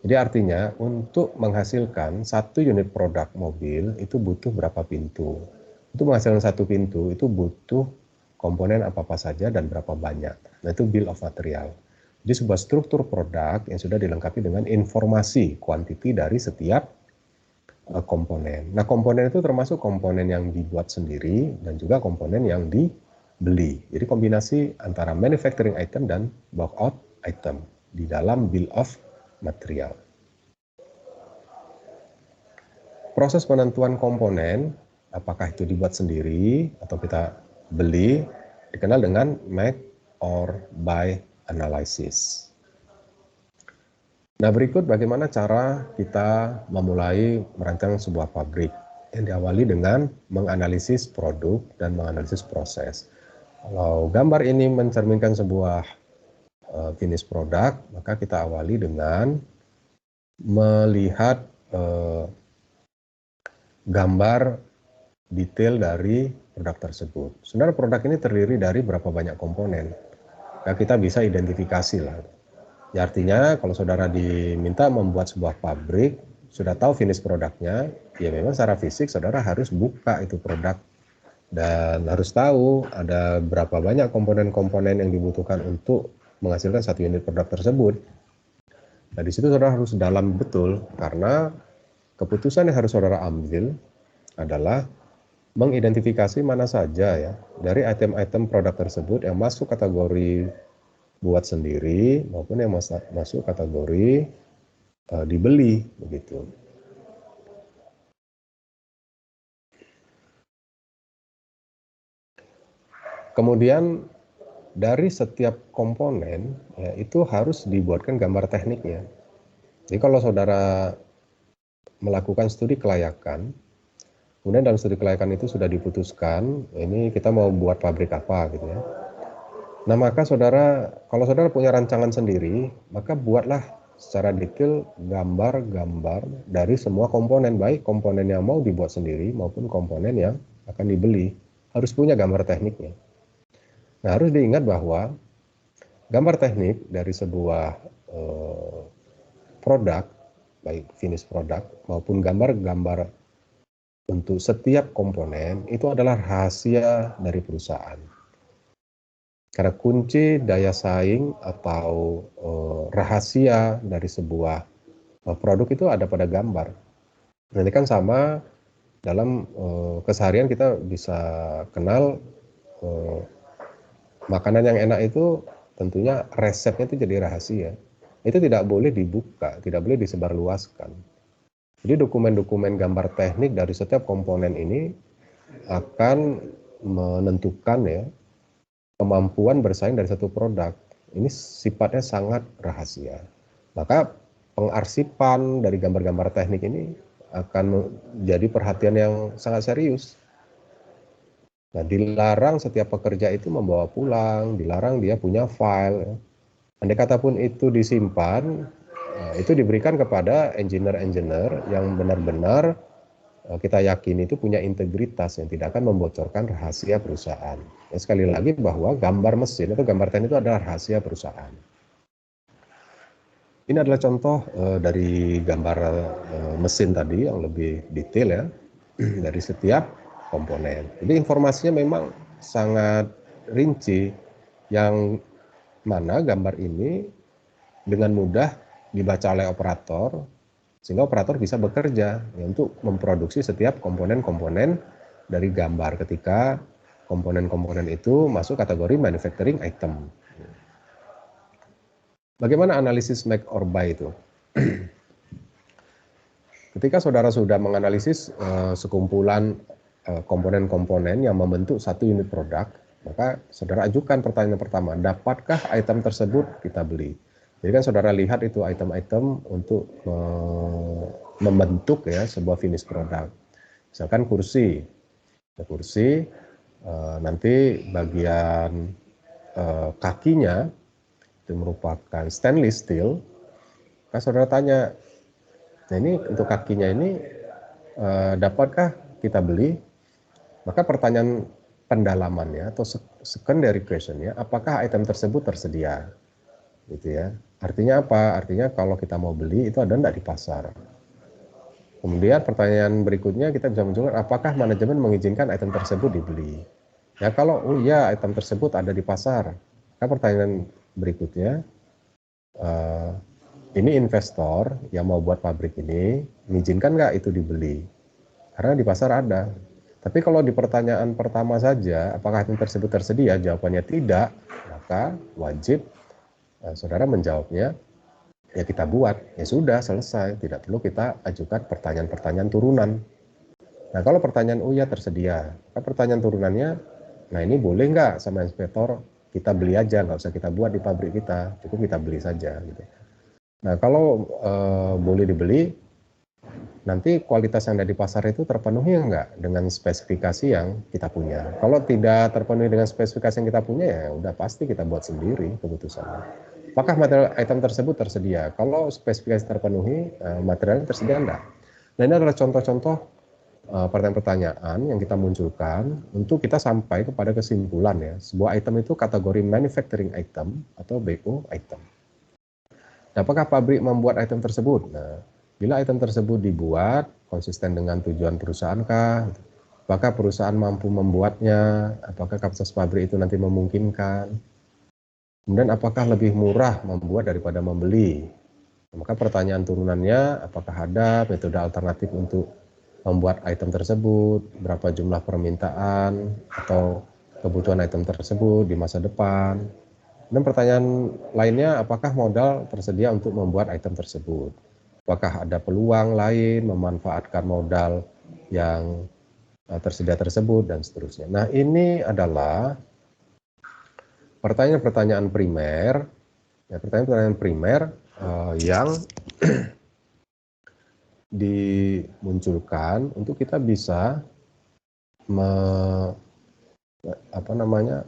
Jadi artinya untuk menghasilkan satu unit produk mobil itu butuh berapa pintu. Untuk menghasilkan satu pintu itu butuh komponen apa-apa saja dan berapa banyak. Nah itu bill of material. Jadi sebuah struktur produk yang sudah dilengkapi dengan informasi kuantiti dari setiap komponen. Nah komponen itu termasuk komponen yang dibuat sendiri dan juga komponen yang dibeli. Jadi kombinasi antara manufacturing item dan bulk out item di dalam bill of material. Proses penentuan komponen, apakah itu dibuat sendiri atau kita beli, dikenal dengan make or buy analysis. Nah berikut bagaimana cara kita memulai merancang sebuah pabrik yang diawali dengan menganalisis produk dan menganalisis proses. Kalau gambar ini mencerminkan sebuah finish product, maka kita awali dengan melihat gambar detail dari produk tersebut. Sebenarnya produk ini terdiri dari berapa banyak komponen. Nah, kita bisa identifikasi lah. Ya, artinya kalau saudara diminta membuat sebuah pabrik, sudah tahu finish produknya, ya memang secara fisik saudara harus buka itu produk dan harus tahu ada berapa banyak komponen-komponen yang dibutuhkan untuk menghasilkan satu unit produk tersebut. Nah di situ saudara harus dalam betul karena keputusan yang harus saudara ambil adalah mengidentifikasi mana saja ya dari item-item produk tersebut yang masuk kategori buat sendiri maupun yang masuk kategori dibeli begitu. Kemudian dari setiap komponen ya, itu harus dibuatkan gambar tekniknya. Jadi kalau saudara melakukan studi kelayakan, kemudian dalam studi kelayakan itu sudah diputuskan, ini kita mau buat pabrik apa gitu ya. Nah maka saudara, kalau saudara punya rancangan sendiri, maka buatlah secara detail gambar-gambar dari semua komponen, baik komponen yang mau dibuat sendiri maupun komponen yang akan dibeli. Harus punya gambar tekniknya. Nah harus diingat bahwa gambar teknik dari sebuah produk, baik finish produk maupun gambar-gambar untuk setiap komponen itu adalah rahasia dari perusahaan. Karena kunci daya saing atau rahasia dari sebuah produk itu ada pada gambar. Nah, ini kan sama dalam keseharian kita bisa kenal makanan yang enak itu tentunya resepnya itu jadi rahasia. Itu tidak boleh dibuka, tidak boleh disebarluaskan. Jadi dokumen-dokumen gambar teknik dari setiap komponen ini akan menentukan ya kemampuan bersaing dari satu produk. Ini sifatnya sangat rahasia. Maka pengarsipan dari gambar-gambar teknik ini akan menjadi perhatian yang sangat serius. Nah, dilarang setiap pekerja itu membawa pulang, dilarang dia punya file. Andai kata pun itu disimpan, itu diberikan kepada engineer-engineer yang benar-benar kita yakini itu punya integritas yang tidak akan membocorkan rahasia perusahaan. Ya, sekali lagi bahwa gambar mesin atau gambar teknik itu adalah rahasia perusahaan. Ini adalah contoh dari gambar mesin tadi yang lebih detail ya dari setiap komponen. Jadi informasinya memang sangat rinci yang mana gambar ini dengan mudah dibaca oleh operator sehingga operator bisa bekerja ya, untuk memproduksi setiap komponen-komponen dari gambar ketika komponen-komponen itu masuk kategori manufacturing item. Bagaimana analisis make or buy itu? Ketika saudara sudah menganalisis sekumpulan komponen-komponen yang membentuk satu unit produk, maka saudara ajukan pertanyaan pertama, dapatkah item tersebut kita beli? Jadi kan saudara lihat itu item-item untuk membentuk ya sebuah finish product. Misalkan kursi, nanti bagian kakinya itu merupakan stainless steel. Kan saudara tanya, nah ini untuk kakinya ini dapatkah kita beli? Maka pertanyaan pendalamannya atau secondary questionnya, apakah item tersebut tersedia, gitu ya. Artinya apa? Artinya kalau kita mau beli itu ada enggak di pasar. Kemudian pertanyaan berikutnya kita bisa munculkan, apakah manajemen mengizinkan item tersebut dibeli? Ya kalau oh iya item tersebut ada di pasar. Nah, pertanyaan berikutnya, ini investor yang mau buat pabrik ini mengizinkan nggak itu dibeli? Karena di pasar ada. Tapi kalau di pertanyaan pertama saja, apakah item tersebut tersedia? Jawabannya tidak, maka wajib saudara menjawabnya, ya kita buat, ya sudah selesai, tidak perlu kita ajukan pertanyaan-pertanyaan turunan. Nah kalau pertanyaan oh ya tersedia, maka pertanyaan turunannya, nah ini boleh nggak sama inspektor kita beli aja, nggak usah kita buat di pabrik kita, cukup kita beli saja. Gitu. Nah kalau boleh dibeli, nanti kualitas yang ada di pasar itu terpenuhi enggak dengan spesifikasi yang kita punya. Kalau tidak terpenuhi dengan spesifikasi yang kita punya, ya udah pasti kita buat sendiri keputusannya. Apakah material item tersebut tersedia? Kalau spesifikasi terpenuhi, materialnya tersedia enggak? Nah ini adalah contoh-contoh pertanyaan-pertanyaan yang kita munculkan untuk kita sampai kepada kesimpulan ya, sebuah item itu kategori manufacturing item atau BO item. Nah, apakah pabrik membuat item tersebut? Nah, bila item tersebut dibuat konsisten dengan tujuan perusahaan-kah? Apakah perusahaan mampu membuatnya? Apakah kapasitas pabrik itu nanti memungkinkan? Kemudian apakah lebih murah membuat daripada membeli? Maka pertanyaan turunannya, apakah ada metode alternatif untuk membuat item tersebut, berapa jumlah permintaan atau kebutuhan item tersebut di masa depan. Dan pertanyaan lainnya, apakah modal tersedia untuk membuat item tersebut? Apakah ada peluang lain memanfaatkan modal yang tersedia tersebut dan seterusnya. Nah, ini adalah pertanyaan-pertanyaan primer, ya, pertanyaan-pertanyaan primer yang dimunculkan untuk kita bisa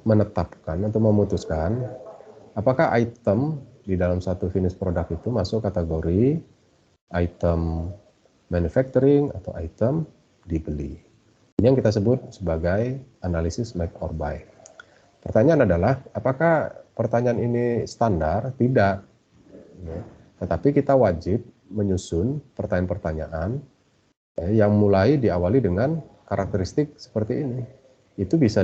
menetapkan atau memutuskan apakah item di dalam satu finish product itu masuk kategori item manufacturing atau item dibeli. Ini yang kita sebut sebagai analisis make or buy. Pertanyaan adalah, apakah pertanyaan ini standar? Tidak. Ya. Tetapi kita wajib menyusun pertanyaan-pertanyaan yang mulai diawali dengan karakteristik seperti ini. Itu bisa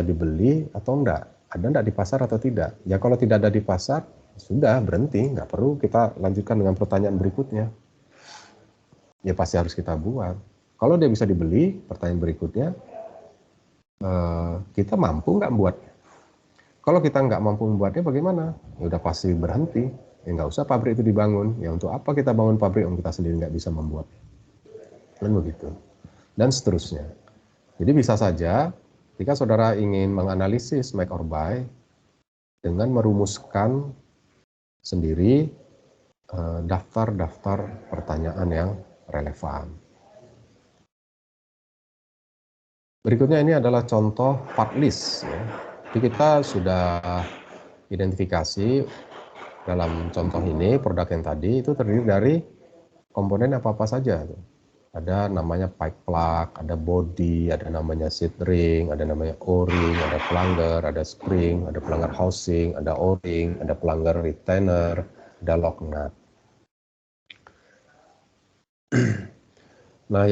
dibeli atau enggak? Ada enggak di pasar atau tidak? Ya kalau tidak ada di pasar, sudah berhenti, nggak perlu kita lanjutkan dengan pertanyaan berikutnya. Ya pasti harus kita buat. Kalau dia bisa dibeli, pertanyaan berikutnya, kita mampu nggak buat? Kalau kita nggak mampu membuatnya bagaimana? Ya udah pasti berhenti. Ya nggak usah pabrik itu dibangun. Ya untuk apa kita bangun pabrik om kita sendiri nggak bisa membuat? Dan begitu. Dan seterusnya. Jadi bisa saja jika saudara ingin menganalisis make or buy dengan merumuskan sendiri daftar-daftar pertanyaan yang relevan. Berikutnya ini adalah contoh part list. Ya. Jadi kita sudah identifikasi dalam contoh ini produk yang tadi itu terdiri dari komponen apa-apa saja. Ada namanya pipe plug, ada body, ada namanya seat ring, ada namanya o-ring, ada plunger, ada spring, ada plunger housing, ada o-ring, ada plunger retainer, ada lock nut. Nah,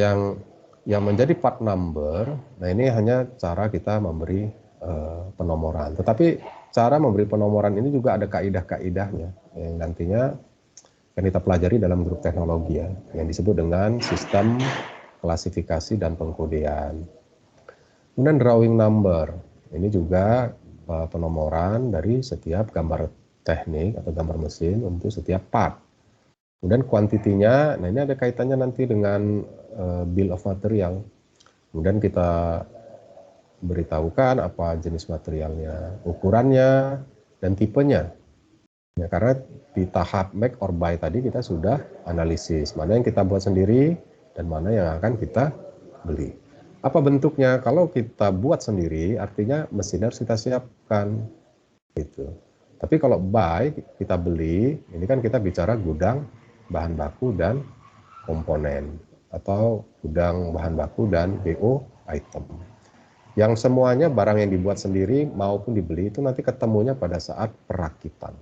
yang menjadi part number, nah ini hanya cara kita memberi penomoran. Tetapi cara memberi penomoran ini juga ada kaidah-kaidahnya yang nantinya akan kita pelajari dalam grup teknologi ya, yang disebut dengan sistem klasifikasi dan pengkodean. Kemudian drawing number, ini juga penomoran dari setiap gambar teknik atau gambar mesin untuk setiap part. Kemudian kuantitinya, nah ini ada kaitannya nanti dengan bill of material. Kemudian kita beritahukan apa jenis materialnya, ukurannya, dan tipenya. Ya, karena di tahap make or buy tadi kita sudah analisis mana yang kita buat sendiri dan mana yang akan kita beli. Apa bentuknya? Kalau kita buat sendiri, artinya mesin harus kita siapkan. Gitu. Tapi kalau buy, kita beli, ini kan kita bicara gudang bahan baku dan komponen atau gudang bahan baku dan BO item. Yang semuanya barang yang dibuat sendiri maupun dibeli itu nanti ketemunya pada saat perakitan.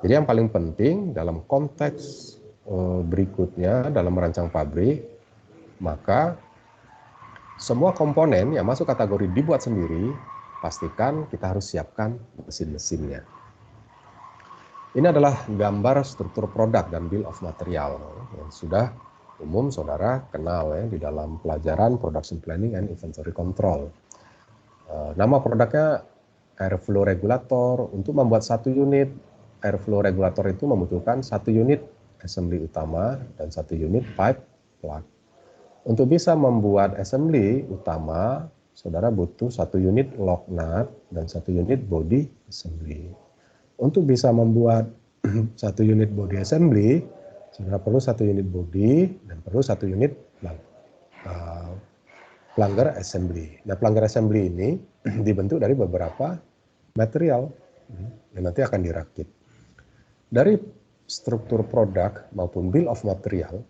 Jadi yang paling penting dalam konteks berikutnya dalam merancang pabrik, maka semua komponen yang masuk kategori dibuat sendiri, pastikan kita harus siapkan mesin-mesinnya. Ini adalah gambar struktur produk dan bill of material yang sudah umum saudara kenal ya di dalam pelajaran Production Planning and Inventory Control. Nama produknya Airflow Regulator. Untuk membuat satu unit Airflow Regulator itu membutuhkan satu unit assembly utama dan satu unit pipe plug. Untuk bisa membuat assembly utama, saudara butuh satu unit lock nut dan satu unit body assembly. Untuk bisa membuat satu unit body assembly, saudara perlu satu unit body dan perlu satu unit plunger assembly. Nah, plunger assembly ini dibentuk dari beberapa material yang nanti akan dirakit. Dari struktur produk maupun bill of material,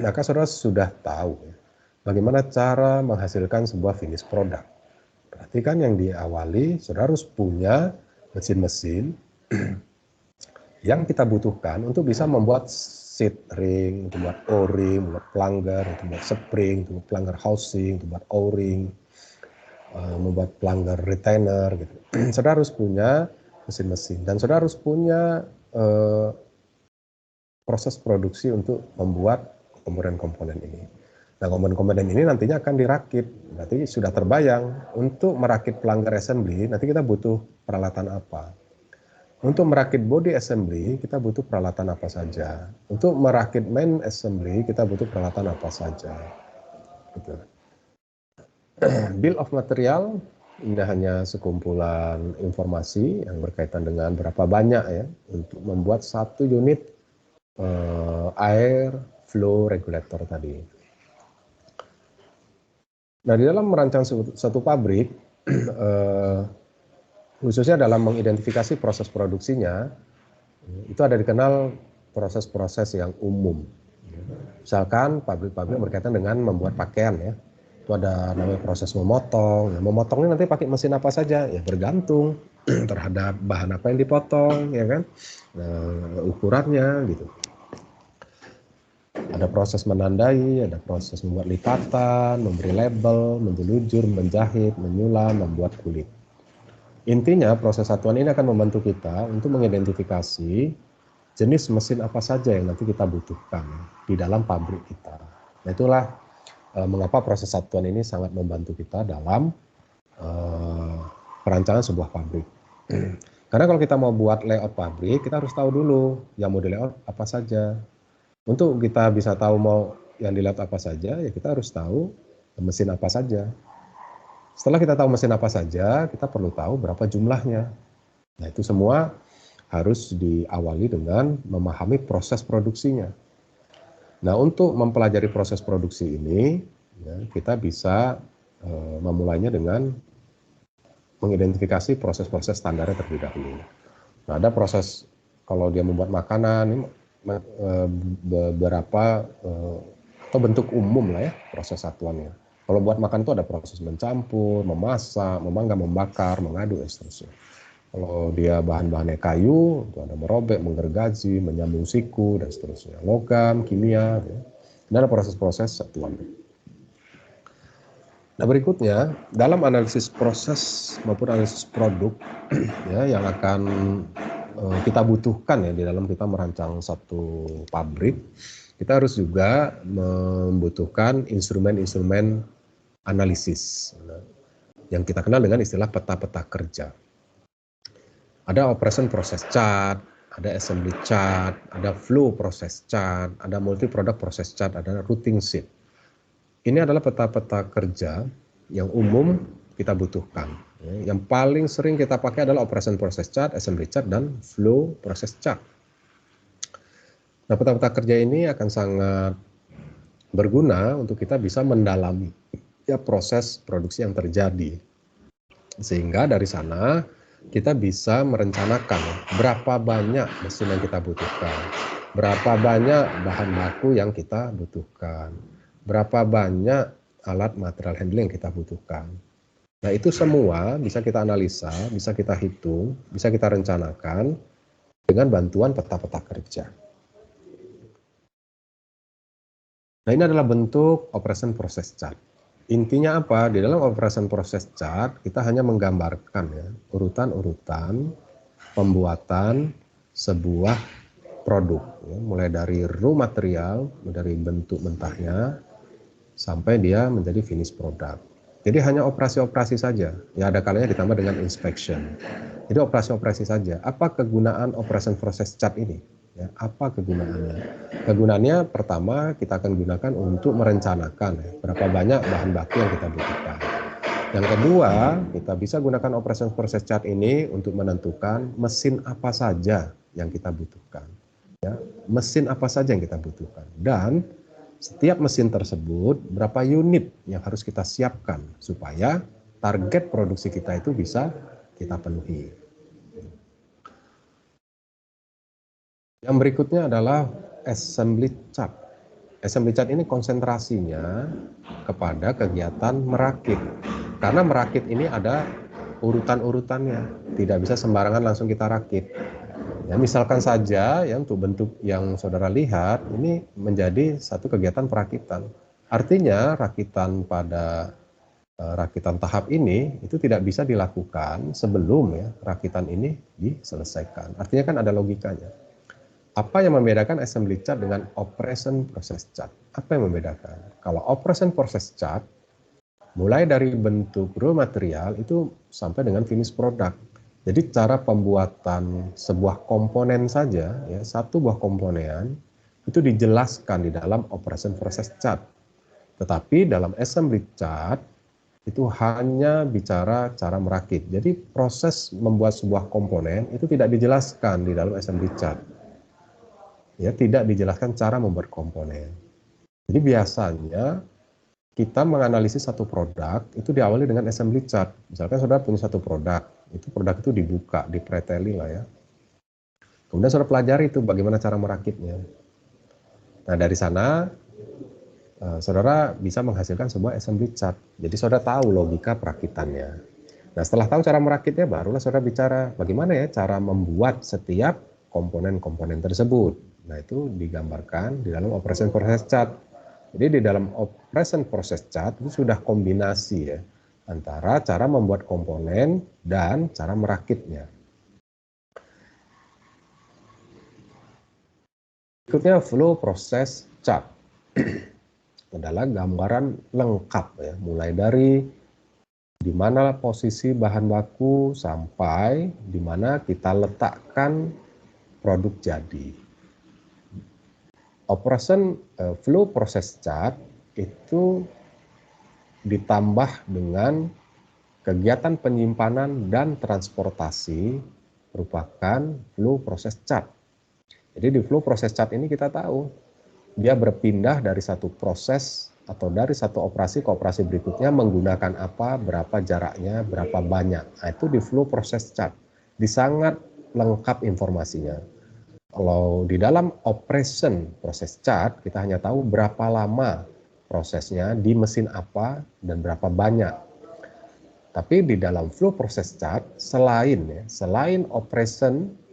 maka saudara sudah tahu ya, bagaimana cara menghasilkan sebuah finish product. Perhatikan yang diawali, saudara harus punya mesin-mesin yang kita butuhkan untuk bisa membuat seat ring, untuk buat O-ring, membuat plunger, untuk buat spring, untuk buat plunger housing, untuk buat O-ring, membuat plunger retainer gitu. Saudara harus punya mesin-mesin dan saudara harus punya proses produksi untuk membuat komponen-komponen ini. Nah, komponen-komponen ini nantinya akan dirakit. Berarti sudah terbayang untuk merakit plunger assembly nanti kita butuh peralatan apa. Untuk merakit body assembly kita butuh peralatan apa saja. Untuk merakit main assembly kita butuh peralatan apa saja. Gitu. Bill of material ini hanya sekumpulan informasi yang berkaitan dengan berapa banyak ya untuk membuat satu unit air flow regulator tadi. Nah, di dalam merancang suatu pabrik, khususnya dalam mengidentifikasi proses produksinya, itu ada dikenal proses-proses yang umum. Misalkan pabrik-pabrik berkaitan dengan membuat pakaian ya, itu ada namanya proses memotong. Nah, memotongnya nanti pakai mesin apa saja? Ya bergantung terhadap bahan apa yang dipotong, ya kan? Nah, ukurannya gitu. Ada proses menandai, ada proses membuat lipatan, memberi label, menjelujur, menjahit, menyulam, membuat kulit. Intinya proses satuan ini akan membantu kita untuk mengidentifikasi jenis mesin apa saja yang nanti kita butuhkan di dalam pabrik kita. Nah, itulah mengapa proses satuan ini sangat membantu kita dalam perancangan sebuah pabrik. Karena kalau kita mau buat layout pabrik, kita harus tahu dulu yang mau di layout apa saja. Untuk kita bisa tahu mau yang dilihat apa saja, ya kita harus tahu mesin apa saja. Setelah kita tahu mesin apa saja, kita perlu tahu berapa jumlahnya. Nah, itu semua harus diawali dengan memahami proses produksinya. Nah, untuk mempelajari proses produksi ini, ya, kita bisa memulainya dengan mengidentifikasi proses-proses standarnya terlebih dahulu. Nah, ada proses kalau dia membuat makanan, ini beberapa atau bentuk umum lah ya proses satuannya. Kalau buat makan itu ada proses mencampur, memasak, memanggang, membakar, mengaduk, dan seterusnya. Kalau dia bahan-bahannya kayu, itu ada merobek, menggergaji, menyambung siku, dan seterusnya. Logam, kimia, ya. Dan ada proses-proses satuan. Nah, berikutnya dalam analisis proses maupun analisis produk ya yang akan kita butuhkan ya di dalam kita merancang satu pabrik, kita harus juga membutuhkan instrumen-instrumen analisis yang kita kenal dengan istilah peta-peta kerja. Ada operation process chart, ada assembly chart, ada flow process chart, ada multi product process chart, ada routing sheet. Ini adalah peta-peta kerja yang umum kita butuhkan. Yang paling sering kita pakai adalah operation process chart, assembly chart, dan flow process chart. Nah, peta-peta kerja ini akan sangat berguna untuk kita bisa mendalami ya proses produksi yang terjadi. Sehingga dari sana kita bisa merencanakan berapa banyak mesin yang kita butuhkan, berapa banyak bahan baku yang kita butuhkan, berapa banyak alat material handling yang kita butuhkan. Nah, itu semua bisa kita analisa, bisa kita hitung, bisa kita rencanakan dengan bantuan peta-peta kerja. Nah, ini adalah bentuk operation process chart. Intinya apa? Di dalam operation process chart, kita hanya menggambarkan ya, urutan-urutan pembuatan sebuah produk, ya, mulai dari raw material, dari bentuk mentahnya, sampai dia menjadi finish product. Jadi hanya operasi-operasi saja, ya ada kalanya ditambah dengan inspection. Jadi operasi-operasi saja. Apa kegunaan operation process chart ini? Ya, apa kegunaannya? Kegunaannya pertama kita akan gunakan untuk merencanakan ya, berapa banyak bahan baku yang kita butuhkan. Yang kedua, kita bisa gunakan operation process chart ini untuk menentukan mesin apa saja yang kita butuhkan. Ya, mesin apa saja yang kita butuhkan. Dan setiap mesin tersebut berapa unit yang harus kita siapkan supaya target produksi kita itu bisa kita penuhi. Yang berikutnya adalah assembly chart. Assembly chart ini konsentrasinya kepada kegiatan merakit. Karena merakit ini ada urutan-urutannya, tidak bisa sembarangan langsung kita rakit. Ya, misalkan saja yang untuk bentuk yang saudara lihat ini menjadi satu kegiatan perakitan. Artinya rakitan pada rakitan tahap ini itu tidak bisa dilakukan sebelum ya rakitan ini diselesaikan. Artinya kan ada logikanya. Apa yang membedakan assembly chart dengan operation process chart? Apa yang membedakan? Kalau operation process chart mulai dari bentuk raw material itu sampai dengan finish product. Jadi cara pembuatan sebuah komponen saja, ya, satu buah komponen itu dijelaskan di dalam operation process chart. Tetapi dalam assembly chart itu hanya bicara cara merakit. Jadi proses membuat sebuah komponen itu tidak dijelaskan di dalam assembly chart. Ya, tidak dijelaskan cara membuat komponen. Jadi biasanya kita menganalisis satu produk itu diawali dengan assembly chart. Misalkan saudara punya satu produk itu dibuka, dipreteli lah ya. Kemudian saudara pelajari itu bagaimana cara merakitnya. Nah dari sana saudara bisa menghasilkan sebuah assembly chart. Jadi saudara tahu logika perakitannya. Nah setelah tahu cara merakitnya barulah saudara bicara bagaimana ya cara membuat setiap komponen-komponen tersebut. Nah itu digambarkan di dalam operation process chart. Jadi di dalam operation process chart itu sudah kombinasi ya antara cara membuat komponen dan cara merakitnya. Berikutnya flow process chart adalah gambaran lengkap ya, mulai dari di mana posisi bahan baku sampai di mana kita letakkan produk jadi. Operation flow process chart itu ditambah dengan kegiatan penyimpanan dan transportasi merupakan flow process chart. Jadi di flow process chart ini kita tahu dia berpindah dari satu proses atau dari satu operasi ke operasi berikutnya menggunakan apa, berapa jaraknya, berapa banyak. Nah, itu di flow process chart. Di sangat lengkap informasinya. Kalau di dalam operation process chart, kita hanya tahu berapa lama prosesnya di mesin apa dan berapa banyak. Tapi di dalam flow process chart, selain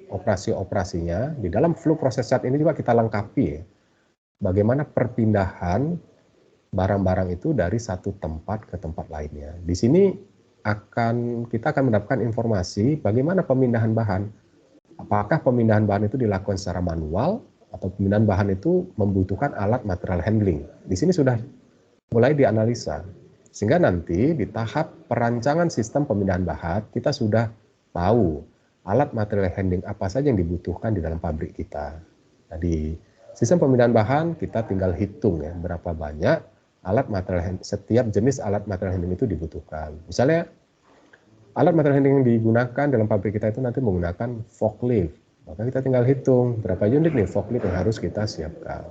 operasi-operasinya, di dalam flow process chart ini juga kita lengkapi ya, bagaimana perpindahan barang-barang itu dari satu tempat ke tempat lainnya. Di sini kita akan mendapatkan informasi bagaimana pemindahan bahan. Apakah pemindahan bahan itu dilakukan secara manual atau pemindahan bahan itu membutuhkan alat material handling. Di sini sudah mulai dianalisa. Sehingga nanti di tahap perancangan sistem pemindahan bahan kita sudah tahu alat material handling apa saja yang dibutuhkan di dalam pabrik kita. Nah, di sistem pemindahan bahan kita tinggal hitung ya berapa banyak alat material handling, setiap jenis alat material handling itu dibutuhkan. Misalnya alat material handling yang digunakan dalam pabrik kita itu nanti menggunakan forklift. Maka kita tinggal hitung berapa unit nih forklift yang harus kita siapkan.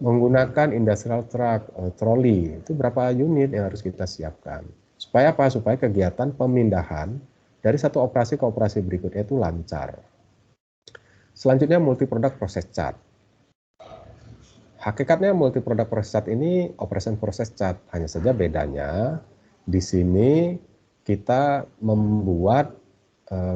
Menggunakan industrial truck, trolley, itu berapa unit yang harus kita siapkan. Supaya apa? Supaya kegiatan pemindahan dari satu operasi ke operasi berikutnya itu lancar. Selanjutnya multi product process chart. hakikatnya multi product process chart ini operation process chart, hanya saja bedanya di sini kita membuat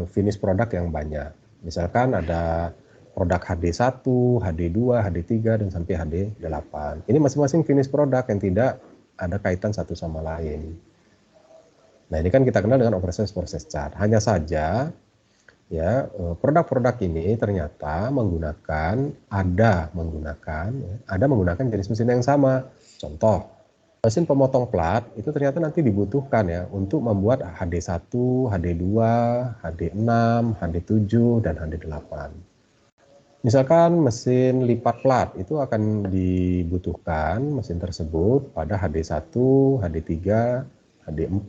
finish product yang banyak. Misalkan ada produk HD1, HD2, HD3 dan sampai HD8. Ini masing-masing finish product yang tidak ada kaitan satu sama lain. Nah, ini kan kita kenal dengan operation process chart. Hanya saja ya produk-produk ini ternyata ada menggunakan jenis mesin yang sama. Contoh, mesin pemotong plat itu ternyata nanti dibutuhkan ya untuk membuat HD1, HD2, HD6, HD7 dan HD8. Misalkan mesin lipat plat itu akan dibutuhkan mesin tersebut pada HD1, HD3, HD4.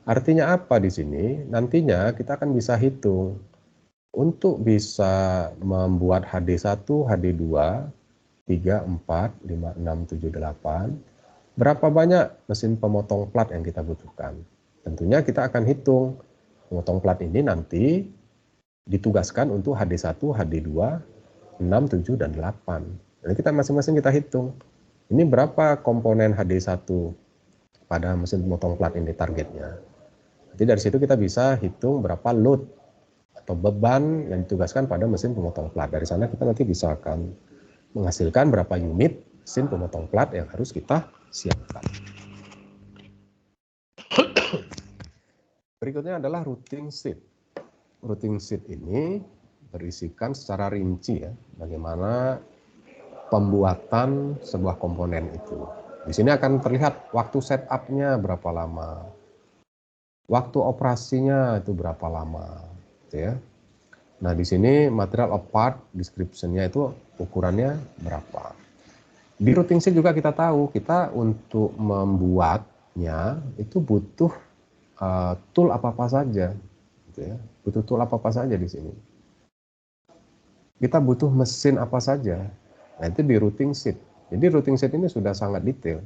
Artinya apa di sini? Nantinya kita akan bisa hitung untuk bisa membuat HD1, HD2, 3, 4, 5, 6, 7, 8. Berapa banyak mesin pemotong plat yang kita butuhkan? Tentunya kita akan hitung pemotong plat ini nanti ditugaskan untuk HD1, HD2, 6, 7, dan 8. Jadi kita masing-masing kita hitung. Ini berapa komponen HD1 pada mesin pemotong plat ini targetnya. Nanti dari situ kita bisa hitung berapa load atau beban yang ditugaskan pada mesin pemotong plat. Dari sana kita nanti bisa akan menghasilkan berapa unit mesin pemotong plat yang harus kita siapkan. Berikutnya adalah routing sheet. Routing sheet ini berisikan secara rinci ya, bagaimana pembuatan sebuah komponen itu. Di sini akan terlihat waktu setup-nya berapa lama, waktu operasinya itu berapa lama, gitu ya. Nah, di sini material of part description-nya itu ukurannya berapa. Di routing sheet juga kita tahu, kita untuk membuatnya itu butuh tool apa-apa saja, gitu ya. Butuh tool apa-apa saja di sini. Kita butuh mesin apa saja. Nah, itu di routing sheet. Jadi routing sheet ini sudah sangat detail.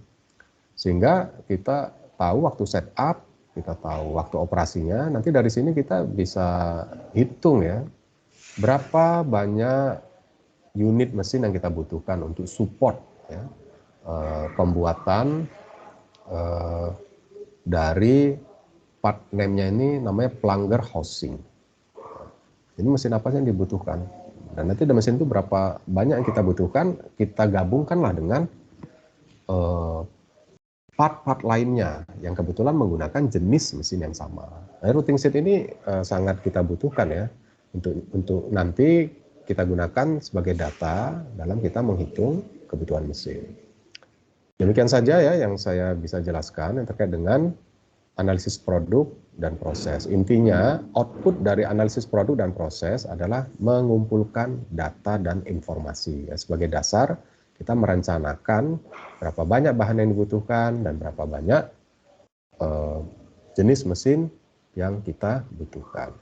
Sehingga kita tahu waktu setup, kita tahu waktu operasinya. Nanti dari sini kita bisa hitung ya, berapa banyak unit mesin yang kita butuhkan untuk support ya, pembuatan dari part name-nya ini namanya plunger housing. Ini mesin apa sih yang dibutuhkan? Dan nanti dari mesin itu berapa banyak yang kita butuhkan, kita gabungkanlah dengan part-part lainnya yang kebetulan menggunakan jenis mesin yang sama. Nah, routing sheet ini sangat kita butuhkan ya untuk nanti kita gunakan sebagai data dalam kita menghitung kebutuhan mesin. Demikian saja ya yang saya bisa jelaskan yang terkait dengan analisis produk dan proses. Intinya output dari analisis produk dan proses adalah mengumpulkan data dan informasi. Ya, sebagai dasar kita merencanakan berapa banyak bahan yang dibutuhkan dan berapa banyak jenis mesin yang kita butuhkan.